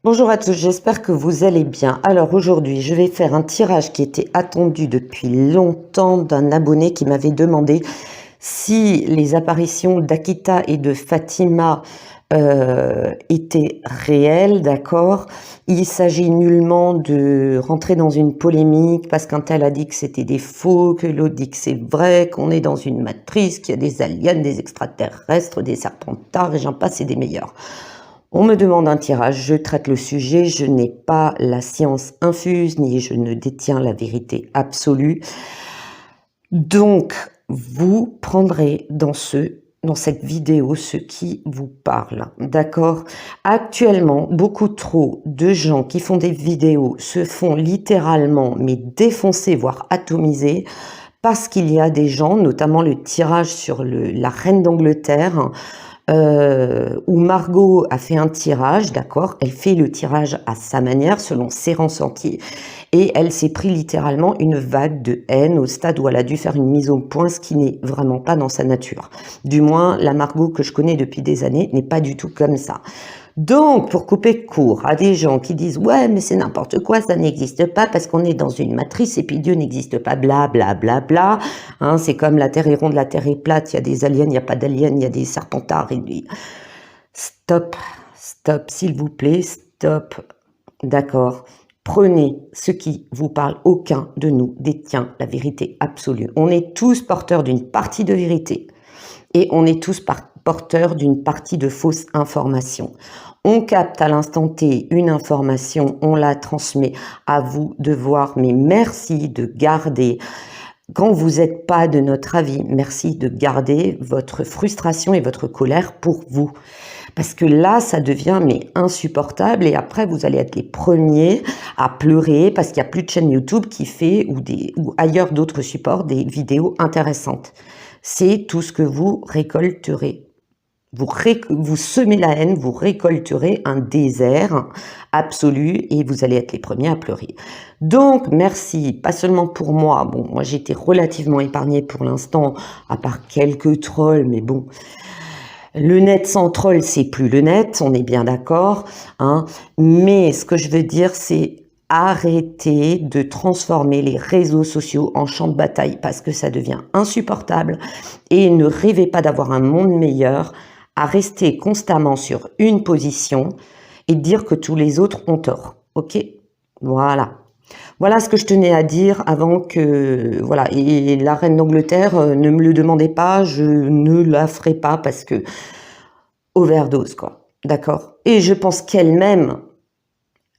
Bonjour à tous, j'espère que vous allez bien. Alors aujourd'hui, je vais faire un tirage qui était attendu depuis longtemps d'un abonné qui m'avait demandé si les apparitions d'Akita et de Fatima étaient réelles, d'accord. Il s'agit nullement de rentrer dans une polémique parce qu'un tel a dit que c'était des faux, que l'autre dit que c'est vrai, qu'on est dans une matrice, qu'il y a des aliens, des extraterrestres, des serpentards et j'en passe et des meilleurs. On me demande un tirage, je traite le sujet, je n'ai pas la science infuse, ni je ne détiens la vérité absolue. Donc, vous prendrez dans cette vidéo ce qui vous parle, d'accord? Actuellement, beaucoup trop de gens qui font des vidéos se font littéralement, mais défoncer, voire atomiser, parce qu'il y a des gens, notamment le tirage sur la reine d'Angleterre, où Margot a fait un tirage, d'accord, elle fait le tirage à sa manière, selon ses ressentis, et elle s'est pris littéralement une vague de haine au stade où elle a dû faire une mise au point, ce qui n'est vraiment pas dans sa nature. Du moins, la Margot que je connais depuis des années n'est pas du tout comme ça. Donc, pour couper court à des gens qui disent « Ouais, mais c'est n'importe quoi, ça n'existe pas parce qu'on est dans une matrice et puis Dieu n'existe pas, bla bla bla bla. Hein, » c'est comme la Terre est ronde, la Terre est plate, il y a des aliens, il n'y a pas d'aliens, il y a des serpentards. Stop, stop, s'il vous plaît, stop. D'accord. Prenez ce qui vous parle. Aucun de nous détient la vérité absolue. On est tous porteurs d'une partie de vérité et on est tous porteurs d'une partie de fausse information. On capte à l'instant T une information, on la transmet, à vous de voir, mais merci de garder, quand vous n'êtes pas de notre avis, merci de garder votre frustration et votre colère pour vous. Parce que là, ça devient mais insupportable et après, vous allez être les premiers à pleurer parce qu'il n'y a plus de chaîne YouTube qui fait, ou ailleurs d'autres supports, des vidéos intéressantes. C'est tout ce que vous récolterez. Vous semez la haine, vous récolterez un désert absolu et vous allez être les premiers à pleurer. Donc, merci, pas seulement pour moi. Bon, moi, j'ai été relativement épargnée pour l'instant, à part quelques trolls, mais bon. Le net sans troll, c'est plus le net, on est bien d'accord. Hein. Mais ce que je veux dire, c'est arrêter de transformer les réseaux sociaux en champ de bataille parce que ça devient insupportable et ne rêvez pas d'avoir un monde meilleur à rester constamment sur une position et dire que tous les autres ont tort. Ok? Voilà. Voilà ce que je tenais à dire avant que... Voilà, et la reine d'Angleterre, ne me le demandez pas, je ne la ferai pas parce que... Overdose, quoi. D'accord? Et je pense qu'elle-même,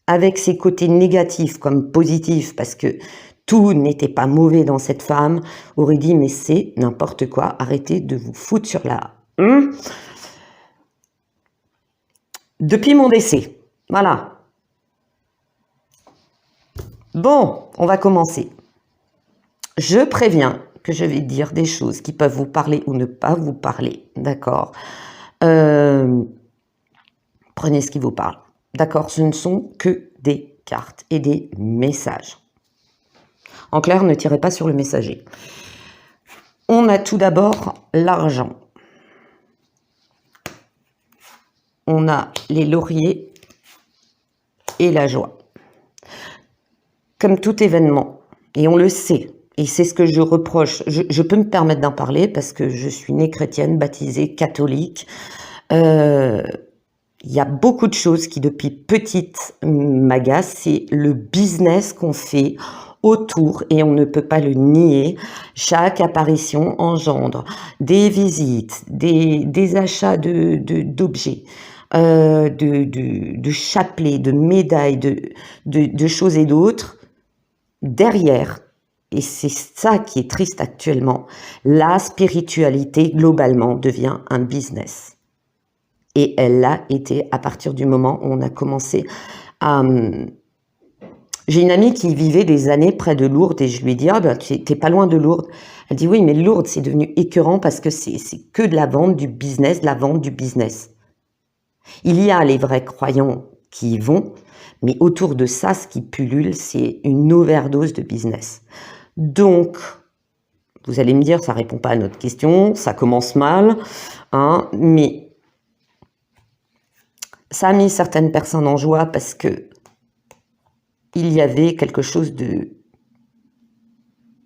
avec ses côtés négatifs comme positifs, parce que tout n'était pas mauvais dans cette femme, aurait dit, mais c'est n'importe quoi, arrêtez de vous foutre sur la... Depuis mon décès. Voilà. Bon, on va commencer. Je préviens que je vais dire des choses qui peuvent vous parler ou ne pas vous parler, d'accord? Prenez ce qui vous parle, d'accord? Ce ne sont que des cartes et des messages. En clair, ne tirez pas sur le messager. On a tout d'abord l'argent. On a les lauriers et la joie. Comme tout événement, et on le sait, et c'est ce que je reproche, je peux me permettre d'en parler parce que je suis née chrétienne, baptisée, catholique. Il y a beaucoup de choses qui depuis petite m'agacent, c'est le business qu'on fait autour et on ne peut pas le nier. Chaque apparition engendre des visites, des achats d'objets, de chapelets, de médailles, de choses et d'autres. Derrière, et c'est ça qui est triste actuellement, la spiritualité globalement devient un business. Et elle l'a été à partir du moment où on a commencé à... J'ai une amie qui vivait des années près de Lourdes et je lui ai dit « Ah ben, t'es pas loin de Lourdes ». Elle dit « Oui, mais Lourdes, c'est devenu écœurant parce que c'est que de la vente, du business, de la vente, du business. » Il y a les vrais croyants qui y vont, mais autour de ça, ce qui pullule, c'est une overdose de business. Donc, vous allez me dire, ça répond pas à notre question, ça commence mal, hein, mais Ça a mis certaines personnes en joie parce que il y avait quelque chose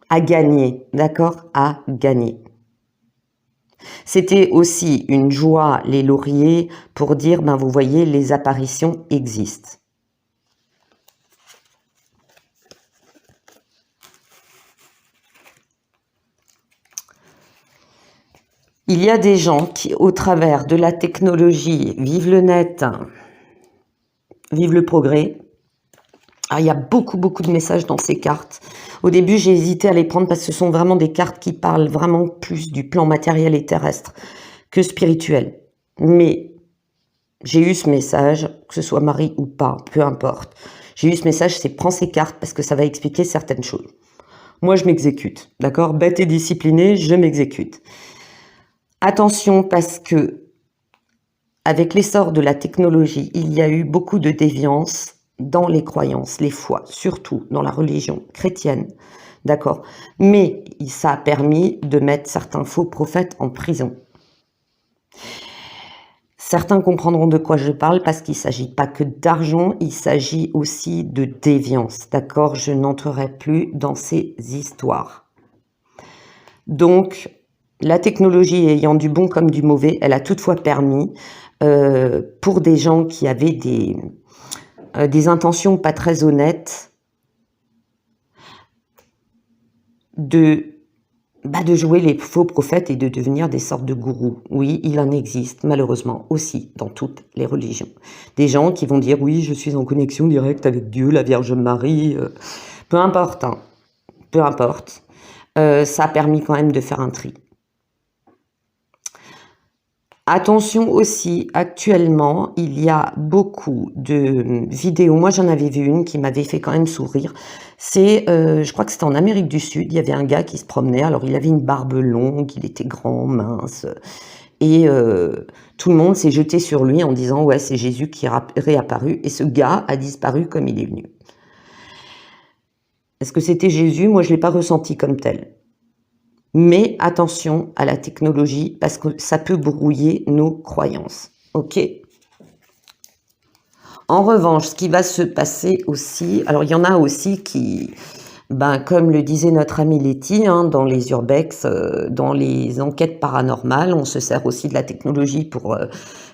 à gagner, d'accord? À gagner. C'était aussi une joie, les lauriers, pour dire, ben vous voyez, les apparitions existent. Il y a des gens qui, au travers de la technologie, vivent le net, vivent le progrès. Alors, il y a beaucoup de messages dans ces cartes. Au début, j'ai hésité à les prendre parce que ce sont vraiment des cartes qui parlent vraiment plus du plan matériel et terrestre que spirituel. Mais j'ai eu ce message, que ce soit Marie ou pas, peu importe. J'ai eu ce message, c'est prends ces cartes parce que ça va expliquer certaines choses. Moi, je m'exécute, d'accord? Bête et disciplinée, je m'exécute. Attention parce que, avec l'essor de la technologie, il y a eu beaucoup de déviance dans les croyances, les foi, surtout dans la religion chrétienne, d'accord? Mais ça a permis de mettre certains faux prophètes en prison. Certains comprendront de quoi je parle parce qu'il ne s'agit pas que d'argent, il s'agit aussi de déviance, d'accord? Je n'entrerai plus dans ces histoires. Donc, la technologie ayant du bon comme du mauvais, elle a toutefois permis, pour des gens qui avaient des intentions pas très honnêtes, de jouer les faux prophètes et de devenir des sortes de gourous. Oui, il en existe malheureusement aussi dans toutes les religions. Des gens qui vont dire « oui, je suis en connexion directe avec Dieu, la Vierge Marie », peu importe, hein, peu importe. Ça a permis quand même de faire un tri. Attention aussi, actuellement, il y a beaucoup de vidéos. Moi, j'en avais vu une qui m'avait fait quand même sourire. C'est, je crois que c'était en Amérique du Sud, il y avait un gars qui se promenait. Alors, il avait une barbe longue, il était grand, mince. Et tout le monde s'est jeté sur lui en disant « ouais, c'est Jésus qui est réapparu ». Et ce gars a disparu comme il est venu. Est-ce que c'était Jésus? Moi, je ne l'ai pas ressenti comme tel. Mais attention à la technologie parce que ça peut brouiller nos croyances. Ok? En revanche, ce qui va se passer aussi, alors il y en a aussi qui, comme le disait notre amie Letty, hein, dans les urbex, dans les enquêtes paranormales, on se sert aussi de la technologie pour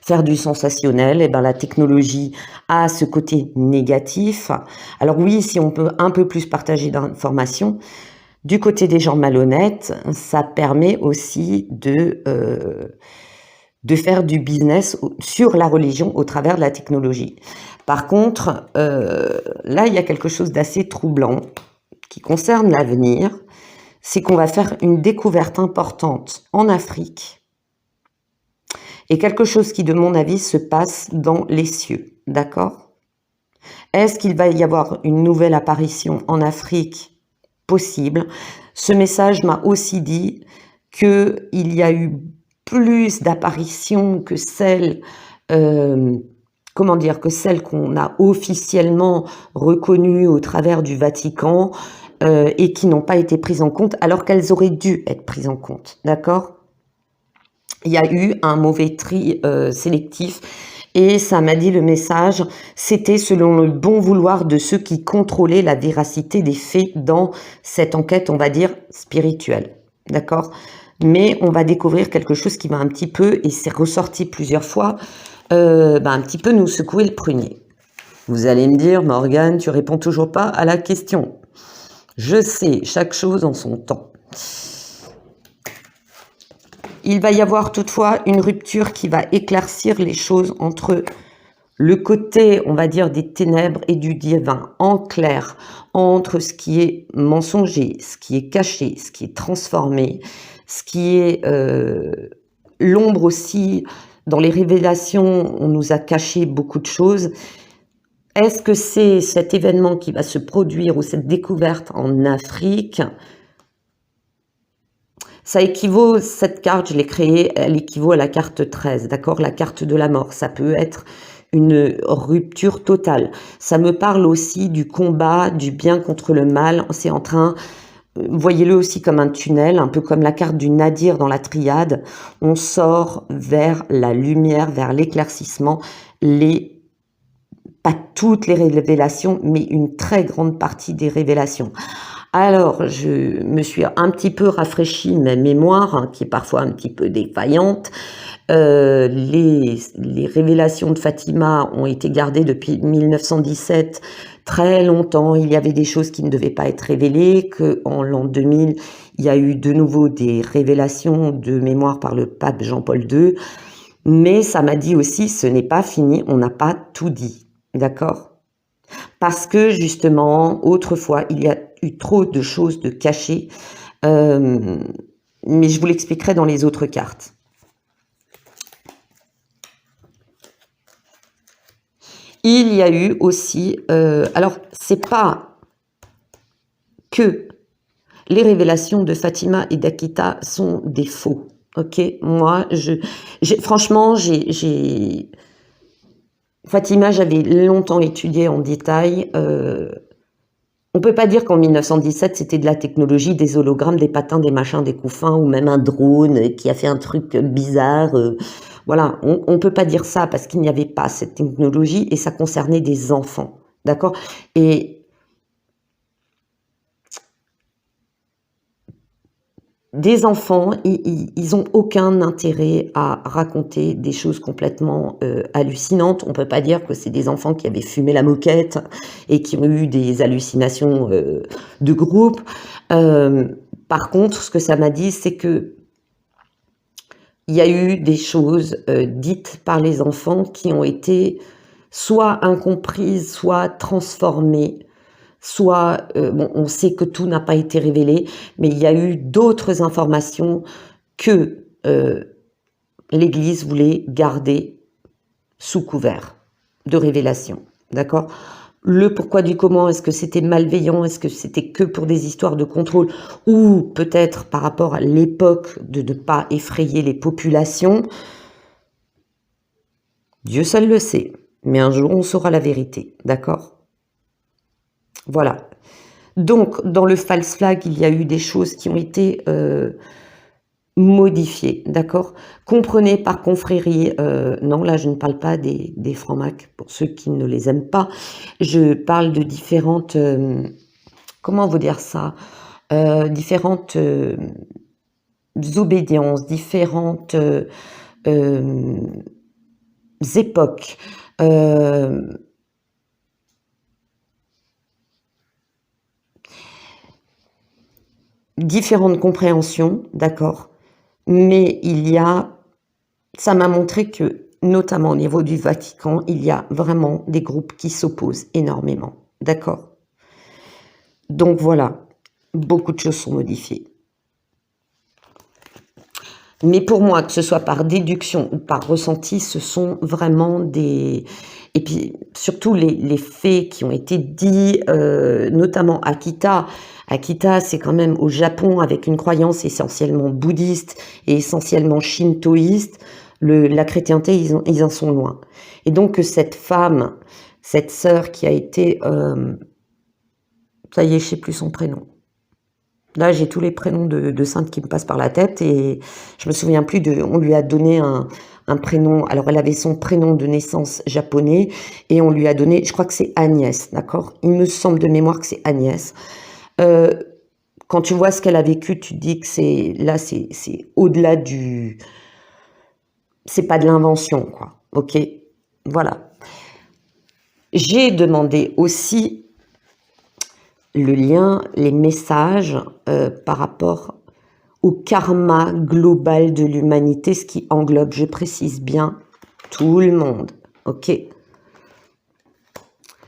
faire du sensationnel. Et la technologie a ce côté négatif. Alors oui, si on peut un peu plus partager d'informations, du côté des gens malhonnêtes, ça permet aussi de faire du business sur la religion au travers de la technologie. Par contre, là, il y a quelque chose d'assez troublant qui concerne l'avenir, c'est qu'on va faire une découverte importante en Afrique et quelque chose qui, de mon avis, se passe dans les cieux, d'accord? Est-ce qu'il va y avoir une nouvelle apparition en Afrique? Possible. Ce message m'a aussi dit qu'il y a eu plus d'apparitions que celles, que celles qu'on a officiellement reconnues au travers du Vatican et qui n'ont pas été prises en compte alors qu'elles auraient dû être prises en compte, d'accord? Il y a eu un mauvais tri sélectif. Et ça m'a dit le message, c'était selon le bon vouloir de ceux qui contrôlaient la véracité des faits dans cette enquête, on va dire, spirituelle. D'accord? Mais on va découvrir quelque chose qui va un petit peu, et c'est ressorti plusieurs fois, un petit peu nous secouer le prunier. Vous allez me dire, Morgane, tu réponds toujours pas à la question. Je sais, chaque chose en son temps. Il va y avoir toutefois une rupture qui va éclaircir les choses entre le côté, on va dire, des ténèbres et du divin, en clair, entre ce qui est mensonger, ce qui est caché, ce qui est transformé, ce qui est l'ombre aussi. Dans les révélations, on nous a caché beaucoup de choses. Est-ce que c'est cet événement qui va se produire ou cette découverte en Afrique ? Ça équivaut, cette carte, je l'ai créée, elle équivaut à la carte 13, d'accord? La carte de la mort, ça peut être une rupture totale. Ça me parle aussi du combat, du bien contre le mal. C'est en train, voyez-le aussi comme un tunnel, un peu comme la carte du nadir dans la triade. On sort vers la lumière, vers l'éclaircissement. pas toutes les révélations, mais une très grande partie des révélations. Alors, je me suis un petit peu rafraîchi ma mémoire, hein, qui est parfois un petit peu défaillante. Les révélations de Fatima ont été gardées depuis 1917, très longtemps. Il y avait des choses qui ne devaient pas être révélées, qu'en l'an 2000, il y a eu de nouveau des révélations de mémoire par le pape Jean-Paul II. Mais ça m'a dit aussi, ce n'est pas fini, on n'a pas tout dit, d'accord? Parce que justement, autrefois, il y a eu trop de choses de cachées, mais je vous l'expliquerai dans les autres cartes. Il y a eu aussi, alors c'est pas que les révélations de Fatima et d'Akita sont des faux, ok? Moi, franchement, Fatima, j'avais longtemps étudié en détail. On peut pas dire qu'en 1917, c'était de la technologie, des hologrammes, des patins, des machins, des couffins, ou même un drone qui a fait un truc bizarre. Voilà, on peut pas dire ça parce qu'il n'y avait pas cette technologie et ça concernait des enfants, d'accord? Et des enfants, ils ont aucun intérêt à raconter des choses complètement hallucinantes. On peut pas dire que c'est des enfants qui avaient fumé la moquette et qui ont eu des hallucinations de groupe. Par contre, ce que ça m'a dit, c'est que il y a eu des choses dites par les enfants qui ont été soit incomprises, soit transformées, soit, bon, on sait que tout n'a pas été révélé, mais il y a eu d'autres informations que l'Église voulait garder sous couvert de révélation, d'accord? Le pourquoi du comment, est-ce que c'était malveillant, est-ce que c'était que pour des histoires de contrôle, ou peut-être par rapport à l'époque de ne pas effrayer les populations, Dieu seul le sait, mais un jour on saura la vérité, d'accord? Voilà. Donc, dans le false flag, il y a eu des choses qui ont été modifiées, d'accord? Comprenez par confrérie, non, là, je ne parle pas des francs-macs, pour ceux qui ne les aiment pas. Je parle de différentes, comment vous dire ça? Différentes obédiences, différentes époques. Différentes compréhensions, d'accord, mais ça m'a montré que, notamment au niveau du Vatican, il y a vraiment des groupes qui s'opposent énormément, d'accord? Donc voilà, beaucoup de choses sont modifiées. Mais pour moi, que ce soit par déduction ou par ressenti, ce sont vraiment des... Et puis, surtout les faits qui ont été dits, notamment Akita. Akita, c'est quand même au Japon, avec une croyance essentiellement bouddhiste et essentiellement shintoïste. La chrétienté, ils en sont loin. Et donc, que cette femme, cette sœur qui a été... ça y est, je sais plus son prénom. Là, j'ai tous les prénoms de saintes qui me passent par la tête et je me souviens plus de... On lui a donné un prénom. Alors, elle avait son prénom de naissance japonais et on lui a donné... Je crois que c'est Agnès, d'accord? Il me semble de mémoire que c'est Agnès. Quand tu vois ce qu'elle a vécu, tu te dis que c'est au-delà du... C'est pas de l'invention, quoi. Ok? Voilà. J'ai demandé aussi le lien, les messages par rapport au karma global de l'humanité, ce qui englobe, je précise bien, tout le monde. Ok?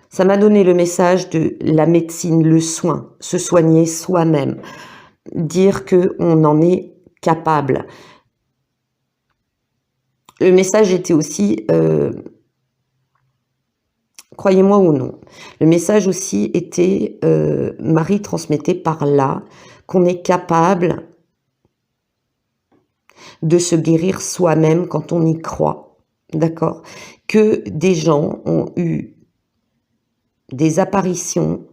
Ça m'a donné le message de la médecine, le soin, se soigner soi-même, dire qu'on en est capable. Le message était aussi, croyez-moi ou non, le message aussi était, Marie transmettait par là, qu'on est capable de se guérir soi-même quand on y croit, d'accord? Que des gens ont eu des apparitions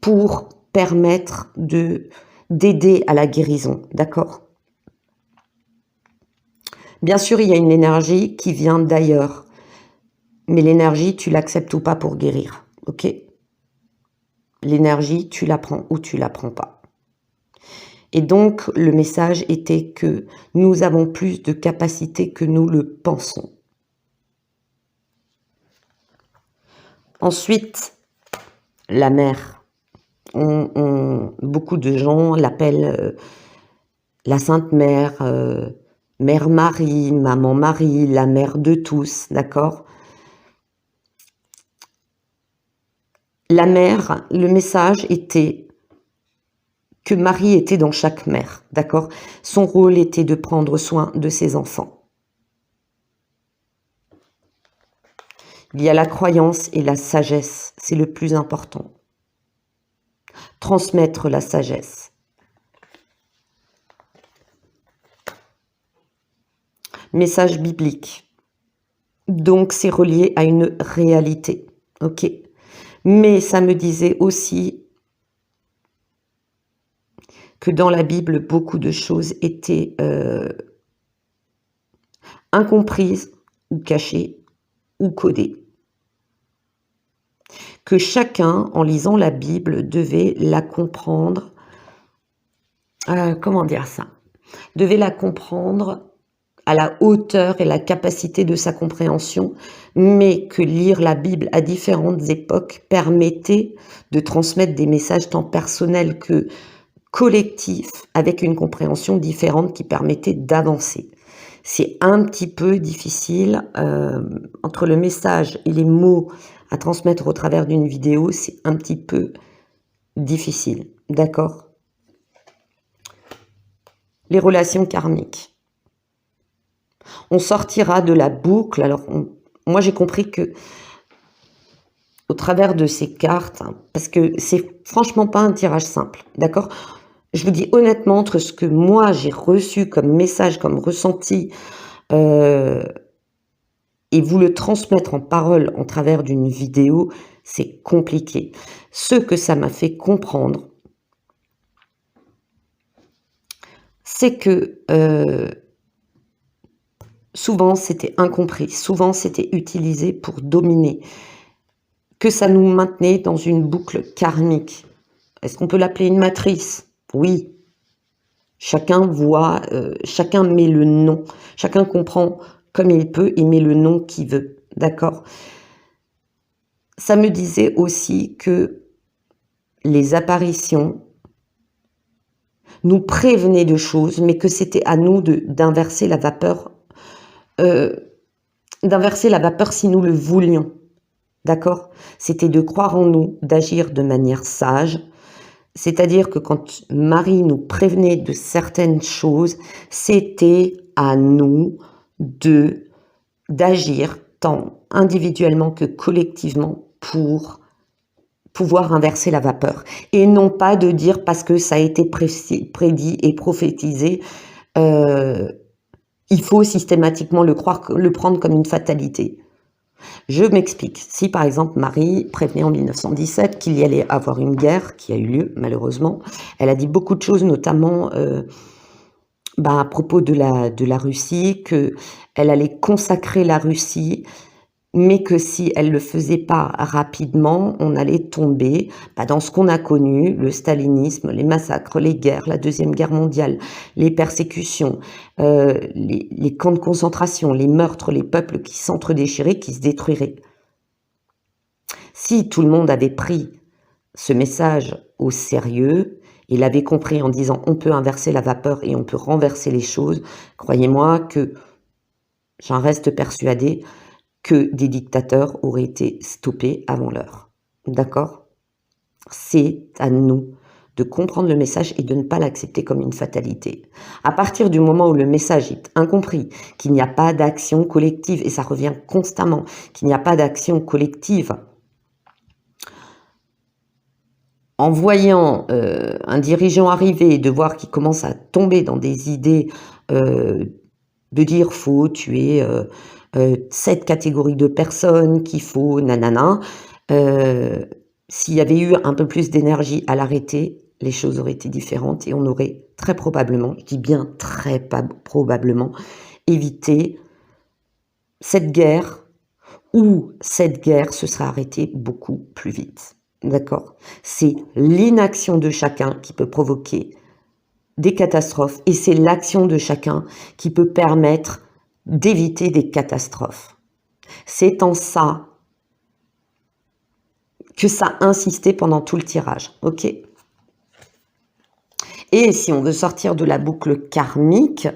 pour permettre d'aider à la guérison, d'accord? Bien sûr, il y a une énergie qui vient d'ailleurs, Mais l'énergie, tu l'acceptes ou pas pour guérir, ok? L'énergie, tu la prends ou tu la prends pas. Et donc, le message était que nous avons plus de capacité que nous le pensons. Ensuite, la mère. Beaucoup de gens l'appellent la Sainte Mère, Mère Marie, Maman Marie, la mère de tous, d'accord? La mère, le message était que Marie était dans chaque mère, d'accord? Son rôle était de prendre soin de ses enfants. Il y a la croyance et la sagesse, c'est le plus important. Transmettre la sagesse. Message biblique. Donc c'est relié à une réalité, ok? Mais ça me disait aussi que dans la Bible, beaucoup de choses étaient incomprises ou cachées ou codées. Que chacun, en lisant la Bible, devait la comprendre. Comment dire ça? Devait la comprendre à la hauteur et la capacité de sa compréhension, mais que lire la Bible à différentes époques permettait de transmettre des messages tant personnels que collectifs, avec une compréhension différente qui permettait d'avancer. C'est un petit peu difficile, entre le message et les mots à transmettre au travers d'une vidéo, c'est un petit peu difficile, d'accord? Les relations karmiques. On sortira de la boucle. Alors, moi, j'ai compris que au travers de ces cartes, parce que c'est franchement pas un tirage simple, d'accord? Je vous dis honnêtement, entre ce que moi, j'ai reçu comme message, comme ressenti, et vous le transmettre en parole en travers d'une vidéo, c'est compliqué. Ce que ça m'a fait comprendre, c'est que souvent c'était incompris, souvent c'était utilisé pour dominer, que ça nous maintenait dans une boucle karmique. Est-ce qu'on peut l'appeler une matrice? Oui. Chacun voit, chacun met le nom, chacun comprend comme il peut et met le nom qu'il veut, d'accord? Ça me disait aussi que les apparitions nous prévenaient de choses, mais que c'était à nous d'inverser la vapeur, si nous le voulions, d'accord? C'était de croire en nous, d'agir de manière sage. C'est-à-dire que quand Marie nous prévenait de certaines choses, c'était à nous d'agir tant individuellement que collectivement pour pouvoir inverser la vapeur. Et non pas de dire parce que ça a été prédit et prophétisé, il faut systématiquement le prendre comme une fatalité. Je m'explique. Si par exemple Marie prévenait en 1917 qu'il y allait avoir une guerre, qui a eu lieu malheureusement, elle a dit beaucoup de choses, notamment à propos de la Russie, qu'elle allait consacrer la Russie, mais que si elle ne le faisait pas rapidement, on allait tomber dans ce qu'on a connu, le stalinisme, les massacres, les guerres, la Deuxième Guerre mondiale, les persécutions, les camps de concentration, les meurtres, les peuples qui s'entre-déchiraient, qui se détruiraient. Si tout le monde avait pris ce message au sérieux et l'avait compris en disant on peut inverser la vapeur et on peut renverser les choses, croyez-moi que j'en reste persuadée que des dictateurs auraient été stoppés avant l'heure. D'accord? C'est à nous de comprendre le message et de ne pas l'accepter comme une fatalité. À partir du moment où le message est incompris, qu'il n'y a pas d'action collective, et ça revient constamment, qu'il n'y a pas d'action collective, en voyant un dirigeant arriver et de voir qu'il commence à tomber dans des idées de dire faut tuer cette catégorie de personnes, qu'il faut nanana, s'il y avait eu un peu plus d'énergie à l'arrêter, les choses auraient été différentes et on aurait très probablement, je dis bien très probablement, évité cette guerre où cette guerre se serait arrêtée beaucoup plus vite. D'accord? C'est l'inaction de chacun qui peut provoquer des catastrophes et c'est l'action de chacun qui peut permettre d'éviter des catastrophes. C'est en ça que ça insistait pendant tout le tirage. Ok? Et si on veut sortir de la boucle karmique,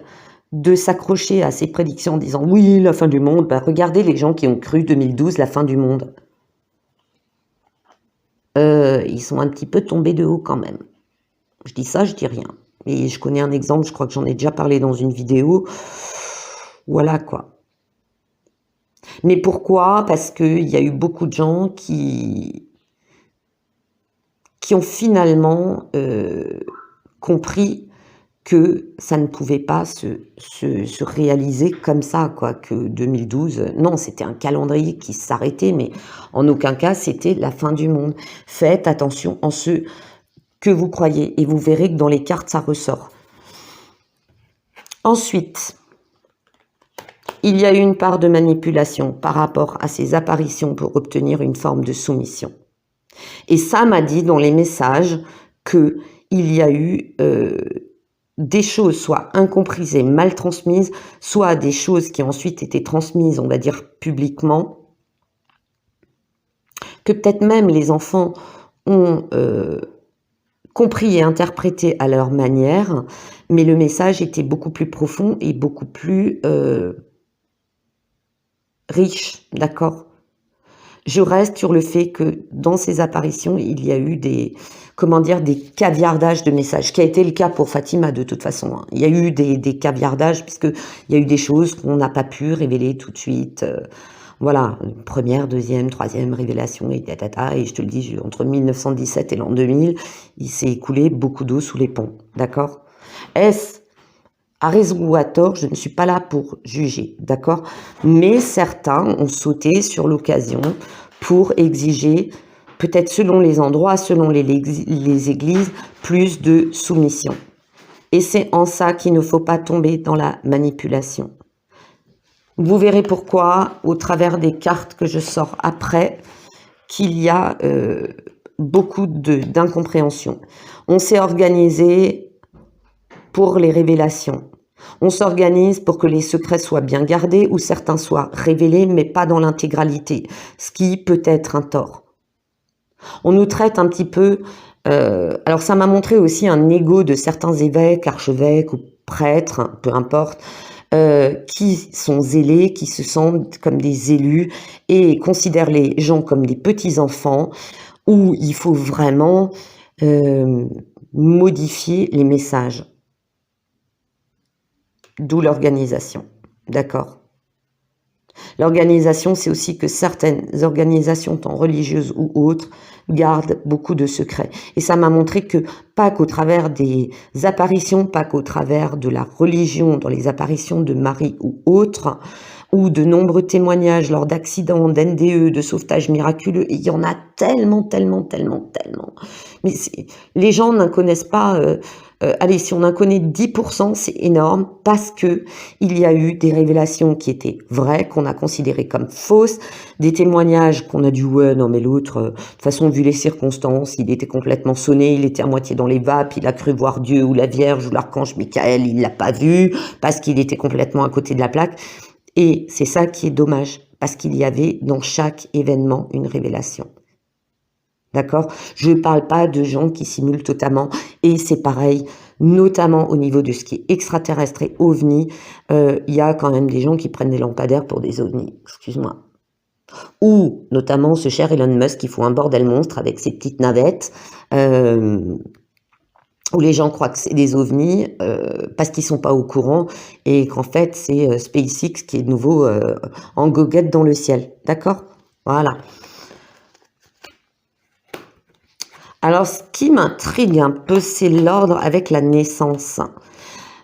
de s'accrocher à ces prédictions en disant « Oui, la fin du monde », bah, regardez les gens qui ont cru 2012, la fin du monde. Ils sont un petit peu tombés de haut quand même. Je dis ça, je dis rien. Et je connais un exemple, je crois que j'en ai déjà parlé dans une vidéo. Voilà quoi. Mais pourquoi? Parce qu'il y a eu beaucoup de gens qui ont finalement compris que ça ne pouvait pas se réaliser comme ça, quoi, que 2012, non, c'était un calendrier qui s'arrêtait, mais en aucun cas, c'était la fin du monde. Faites attention en ce que vous croyez, et vous verrez que dans les cartes, ça ressort. Ensuite, il y a eu une part de manipulation par rapport à ces apparitions pour obtenir une forme de soumission. Et ça m'a dit dans les messages qu'il y a eu des choses soit incomprises et mal transmises, soit des choses qui ont ensuite été transmises, on va dire, publiquement, que peut-être même les enfants ont compris et interprété à leur manière, mais le message était beaucoup plus profond et beaucoup plus riche, d'accord? Je reste sur le fait que dans ces apparitions, il y a eu des, comment dire, des caviardages de messages, ce qui a été le cas pour Fatima de toute façon. Hein. Il y a eu des caviardages, puisqu'il y a eu des choses qu'on n'a pas pu révéler tout de suite. Voilà, première, deuxième, troisième révélation, et et je te le dis, entre 1917 et l'an 2000, il s'est écoulé beaucoup d'eau sous les ponts, d'accord? Est-ce à raison ou à tort, je ne suis pas là pour juger, d'accord? Mais certains ont sauté sur l'occasion pour exiger, peut-être selon les endroits, selon les églises, plus de soumission. Et c'est en ça qu'il ne faut pas tomber dans la manipulation. Vous verrez pourquoi, au travers des cartes que je sors après, qu'il y a beaucoup d'incompréhension. On s'est organisé pour les révélations. On s'organise pour que les secrets soient bien gardés ou certains soient révélés, mais pas dans l'intégralité, ce qui peut être un tort. On nous traite un petit peu... alors ça m'a montré aussi un ego de certains évêques, archevêques ou prêtres, peu importe, qui sont zélés, qui se sentent comme des élus et considèrent les gens comme des petits-enfants, où il faut vraiment modifier les messages. D'où l'organisation, d'accord? L'organisation, c'est aussi que certaines organisations, tant religieuses ou autres, gardent beaucoup de secrets. Et ça m'a montré que, pas qu'au travers des apparitions, pas qu'au travers de la religion, dans les apparitions de Marie ou autres, ou de nombreux témoignages lors d'accidents, d'NDE, de sauvetage miraculeux, et il y en a tellement, tellement, tellement, tellement. Mais les gens n'en connaissent pas... allez, si on en connaît 10%, c'est énorme parce que il y a eu des révélations qui étaient vraies, qu'on a considérées comme fausses, des témoignages qu'on a dit ouais, non mais l'autre, de toute façon vu les circonstances, il était complètement sonné, il était à moitié dans les vapes, il a cru voir Dieu ou la Vierge ou l'archange Michael, il l'a pas vu parce qu'il était complètement à côté de la plaque. Et c'est ça qui est dommage parce qu'il y avait dans chaque événement une révélation. D'accord? Je ne parle pas de gens qui simulent totalement, et c'est pareil, notamment au niveau de ce qui est extraterrestre et ovni, il y a quand même des gens qui prennent des lampadaires pour des ovnis, excuse-moi. Ou, notamment, ce cher Elon Musk qui fout un bordel monstre avec ses petites navettes, où les gens croient que c'est des ovnis parce qu'ils sont pas au courant, et qu'en fait, c'est SpaceX qui est de nouveau en goguette dans le ciel, d'accord? Voilà. Alors, ce qui m'intrigue un peu, c'est l'ordre avec la naissance.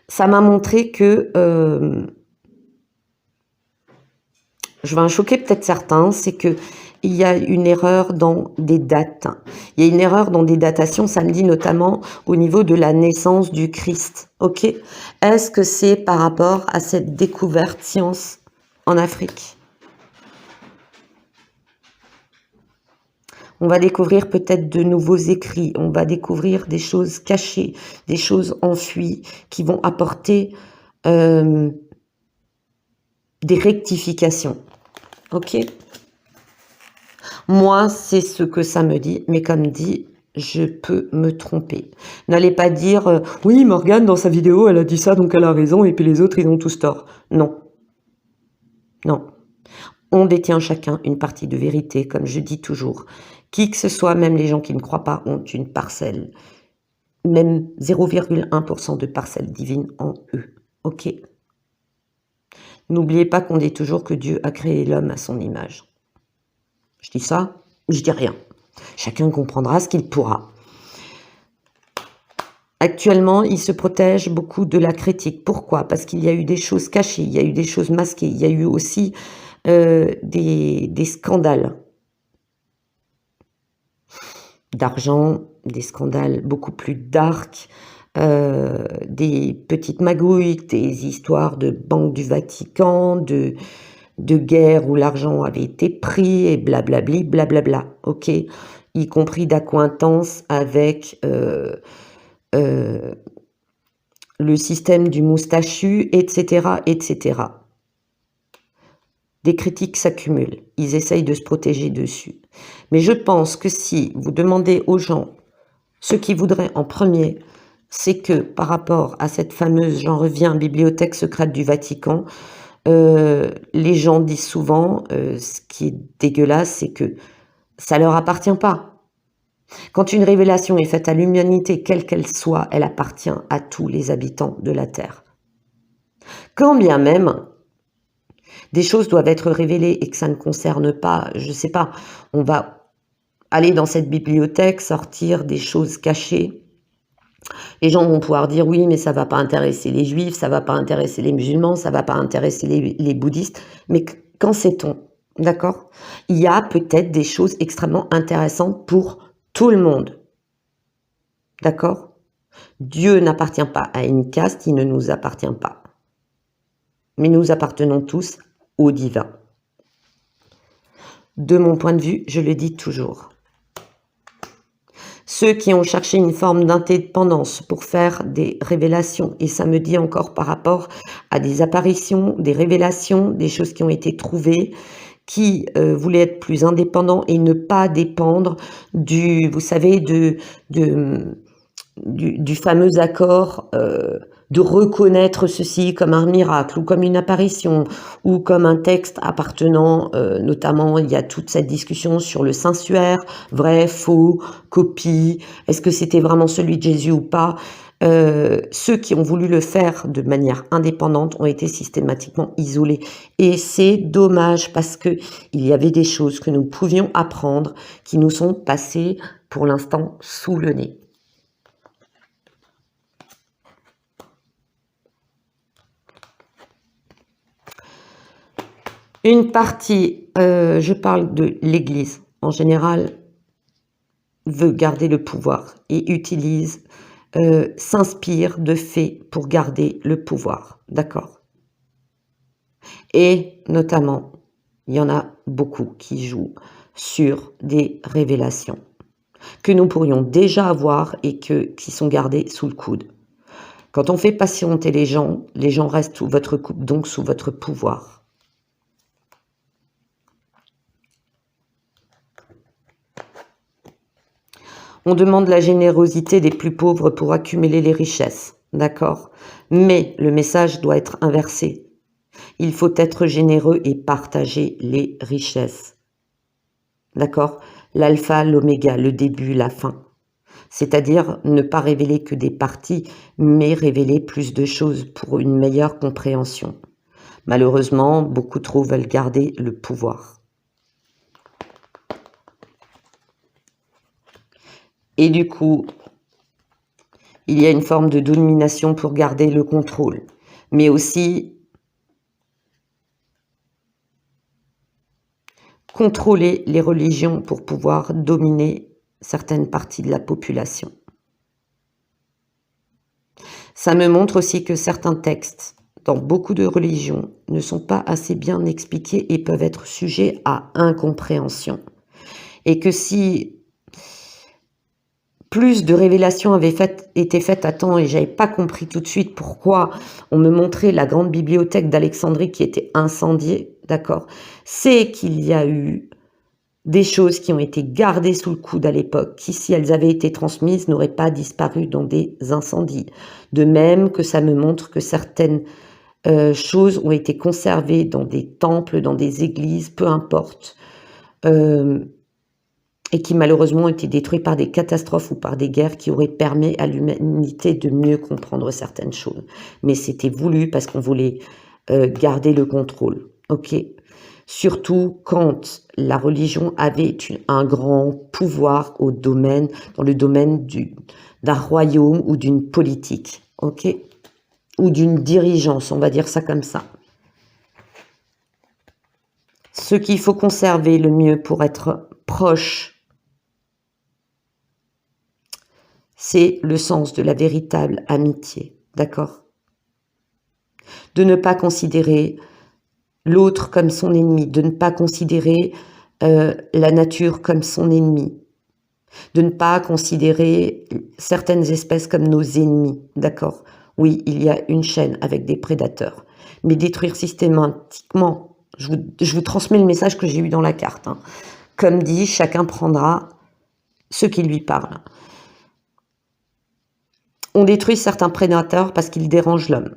Ça m'a montré que, je vais en choquer peut-être certains, c'est que il y a une erreur dans des dates. Il y a une erreur dans des datations, ça me dit notamment au niveau de la naissance du Christ. Ok? Est-ce que c'est par rapport à cette découverte science en Afrique? On va découvrir peut-être de nouveaux écrits, on va découvrir des choses cachées, des choses enfuies qui vont apporter des rectifications. Ok? Moi, c'est ce que ça me dit, mais comme dit, je peux me tromper. N'allez pas dire oui, Morgane, dans sa vidéo, elle a dit ça, donc elle a raison, et puis les autres, ils ont tous tort. Non. Non. On détient chacun une partie de vérité, comme je dis toujours. Qui que ce soit, même les gens qui ne croient pas, ont une parcelle. Même 0,1% de parcelle divine en eux. Ok? N'oubliez pas qu'on dit toujours que Dieu a créé l'homme à son image. Je dis ça, je dis rien. Chacun comprendra ce qu'il pourra. Actuellement, il se protège beaucoup de la critique. Pourquoi? Parce qu'il y a eu des choses cachées, il y a eu des choses masquées, il y a eu aussi des scandales d'argent, des scandales beaucoup plus dark, des petites magouilles, des histoires de banque du Vatican, de guerre où l'argent avait été pris et blablabli, blablabla, ok, y compris d'accointance avec le système du moustachu, etc., etc. Des critiques s'accumulent, ils essayent de se protéger dessus. Mais je pense que si vous demandez aux gens ce qu'ils voudraient en premier, c'est que par rapport à cette fameuse, j'en reviens, bibliothèque secrète du Vatican, les gens disent souvent, ce qui est dégueulasse, c'est que ça leur appartient pas. Quand une révélation est faite à l'humanité, quelle qu'elle soit, elle appartient à tous les habitants de la Terre. Quand bien même des choses doivent être révélées et que ça ne concerne pas, je sais pas, on va aller dans cette bibliothèque, sortir des choses cachées. Les gens vont pouvoir dire oui, mais ça va pas intéresser les juifs, ça va pas intéresser les musulmans, ça va pas intéresser les bouddhistes. Mais qu'en sait-on? D'accord? Il y a peut-être des choses extrêmement intéressantes pour tout le monde. D'accord? Dieu n'appartient pas à une caste, il ne nous appartient pas. Mais nous appartenons tous au divin. De mon point de vue, je le dis toujours. Ceux qui ont cherché une forme d'indépendance pour faire des révélations, et ça me dit encore par rapport à des apparitions, des révélations, des choses qui ont été trouvées, qui voulaient être plus indépendants et ne pas dépendre du, vous savez, du fameux accord de reconnaître ceci comme un miracle ou comme une apparition ou comme un texte appartenant, notamment il y a toute cette discussion sur le Saint-Suaire, vrai, faux, copie, est-ce que c'était vraiment celui de Jésus ou pas? Ceux qui ont voulu le faire de manière indépendante ont été systématiquement isolés. Et c'est dommage parce que il y avait des choses que nous pouvions apprendre qui nous sont passées pour l'instant sous le nez. Une partie, je parle de l'Église en général, veut garder le pouvoir et utilise, s'inspire de faits pour garder le pouvoir, d'accord? Et notamment, il y en a beaucoup qui jouent sur des révélations que nous pourrions déjà avoir et qui sont gardées sous le coude. Quand on fait patienter les gens restent sous votre coupe, donc sous votre pouvoir. On demande la générosité des plus pauvres pour accumuler les richesses, d'accord? Mais le message doit être inversé. Il faut être généreux et partager les richesses. D'accord? L'alpha, l'oméga, le début, la fin. C'est-à-dire ne pas révéler que des parties, mais révéler plus de choses pour une meilleure compréhension. Malheureusement, beaucoup trop veulent garder le pouvoir. Et du coup, il y a une forme de domination pour garder le contrôle, mais aussi contrôler les religions pour pouvoir dominer certaines parties de la population. Ça me montre aussi que certains textes, dans beaucoup de religions, ne sont pas assez bien expliqués et peuvent être sujets à incompréhension. Et que si plus de révélations avaient été faites à temps et j'avais pas compris tout de suite pourquoi on me montrait la grande bibliothèque d'Alexandrie qui était incendiée, d'accord, c'est qu'il y a eu des choses qui ont été gardées sous le coude à l'époque, qui, si elles avaient été transmises, n'auraient pas disparu dans des incendies. De même que ça me montre que certaines choses ont été conservées dans des temples, dans des églises, peu importe, et qui malheureusement ont été détruites par des catastrophes ou par des guerres qui auraient permis à l'humanité de mieux comprendre certaines choses. Mais c'était voulu parce qu'on voulait garder le contrôle, ok ? Surtout quand la religion avait un grand pouvoir dans le domaine d'un royaume ou d'une politique, ok, ou d'une dirigeance, on va dire ça comme ça. Ce qu'il faut conserver le mieux pour être proche, c'est le sens de la véritable amitié, d'accord ? De ne pas considérer l'autre comme son ennemi, de ne pas considérer la nature comme son ennemi, de ne pas considérer certaines espèces comme nos ennemis, d'accord ? Oui, il y a une chaîne avec des prédateurs, mais détruire systématiquement, je vous transmets le message que j'ai eu dans la carte, hein. Comme dit, chacun prendra ce qui lui parle. On détruit certains prédateurs parce qu'ils dérangent l'homme,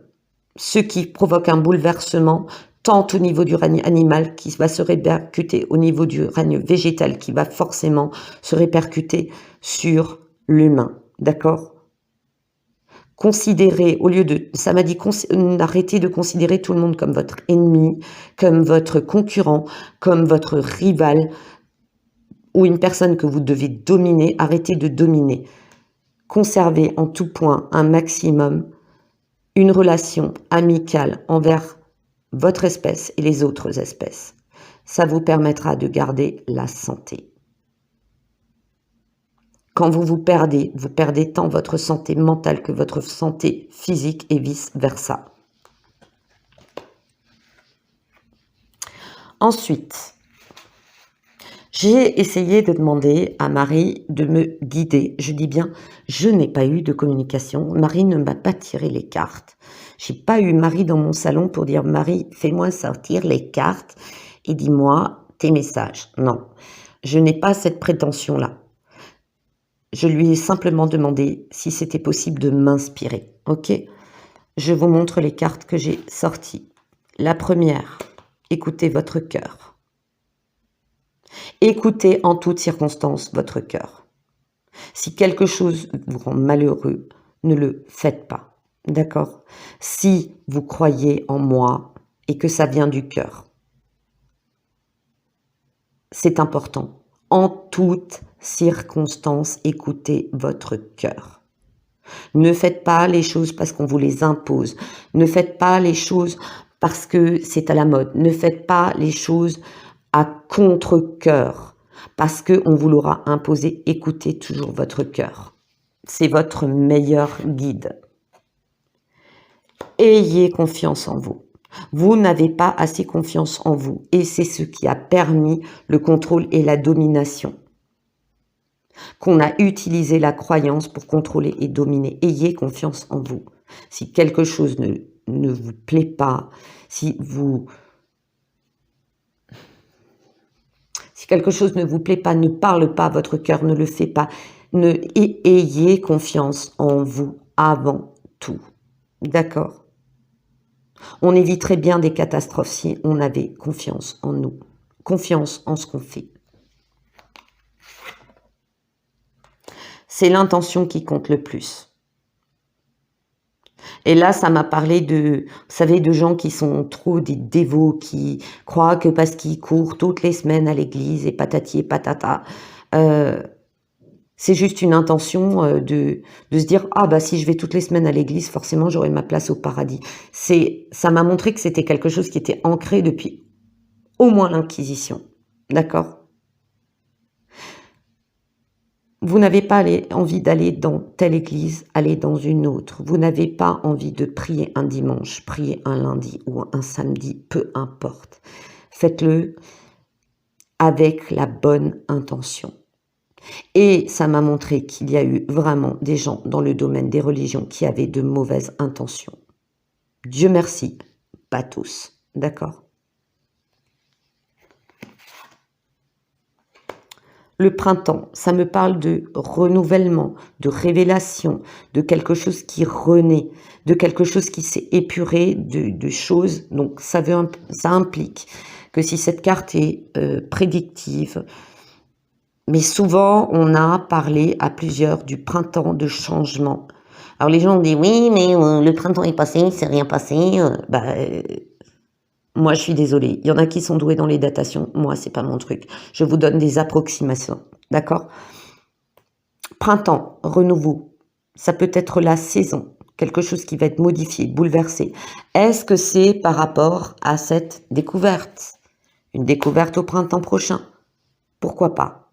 ce qui provoque un bouleversement tant au niveau du règne animal qui va se répercuter au niveau du règne végétal qui va forcément se répercuter sur l'humain, d'accord ? Considérez, au lieu de, ça m'a dit, arrêtez de considérer tout le monde comme votre ennemi, comme votre concurrent, comme votre rival, ou une personne que vous devez dominer, arrêtez de dominer. Conservez en tout point un maximum une relation amicale envers votre espèce et les autres espèces. Ça vous permettra de garder la santé. Quand vous perdez tant votre santé mentale que votre santé physique et vice-versa. Ensuite, j'ai essayé de demander à Marie de me guider. Je dis bien, je n'ai pas eu de communication. Marie ne m'a pas tiré les cartes. J'ai pas eu Marie dans mon salon pour dire « Marie, fais-moi sortir les cartes et dis-moi tes messages ». Non, je n'ai pas cette prétention-là. Je lui ai simplement demandé si c'était possible de m'inspirer. Ok ? Je vous montre les cartes que j'ai sorties. La première, écoutez votre cœur. Écoutez en toutes circonstances votre cœur. Si quelque chose vous rend malheureux, ne le faites pas. D'accord ? Si vous croyez en moi et que ça vient du cœur, c'est important. En toutes circonstances, écoutez votre cœur. Ne faites pas les choses parce qu'on vous les impose. Ne faites pas les choses parce que c'est à la mode. Ne faites pas les choses à contre-cœur parce qu'on vous l'aura imposé. Écoutez toujours votre cœur. C'est votre meilleur guide. Ayez confiance en vous. Vous n'avez pas assez confiance en vous et c'est ce qui a permis le contrôle et la domination. Qu'on a utilisé la croyance pour contrôler et dominer. Ayez confiance en vous. Si quelque chose ne vous plaît pas, si quelque chose ne vous plaît pas, ne parle pas, votre cœur ne le fait pas. Ayez confiance en vous avant tout. D'accord ? On éviterait bien des catastrophes si on avait confiance en nous, confiance en ce qu'on fait. C'est l'intention qui compte le plus. Et là, ça m'a parlé vous savez, de gens qui sont trop des dévots, qui croient que parce qu'ils courent toutes les semaines à l'église et patati et patata, c'est juste une intention de se dire « Ah bah si je vais toutes les semaines à l'église, forcément j'aurai ma place au paradis ». Ça m'a montré que c'était quelque chose qui était ancré depuis au moins l'Inquisition. D'accord ? Vous n'avez pas envie d'aller dans telle église, aller dans une autre. Vous n'avez pas envie de prier un dimanche, prier un lundi ou un samedi, peu importe. Faites-le avec la bonne intention. Et ça m'a montré qu'il y a eu vraiment des gens dans le domaine des religions qui avaient de mauvaises intentions. Dieu merci, pas tous, d'accord? Le printemps, ça me parle de renouvellement, de révélation, de quelque chose qui renaît, de quelque chose qui s'est épuré de choses. Donc ça implique que si cette carte est prédictive, mais souvent on a parlé à plusieurs du printemps de changement. Alors les gens ont dit oui, mais le printemps est passé, c'est rien passé. Moi, je suis désolée. Il y en a qui sont doués dans les datations. Moi, c'est pas mon truc. Je vous donne des approximations. D'accord? Printemps, renouveau. Ça peut être la saison. Quelque chose qui va être modifié, bouleversé. Est-ce que c'est par rapport à cette découverte? Une découverte au printemps prochain? Pourquoi pas?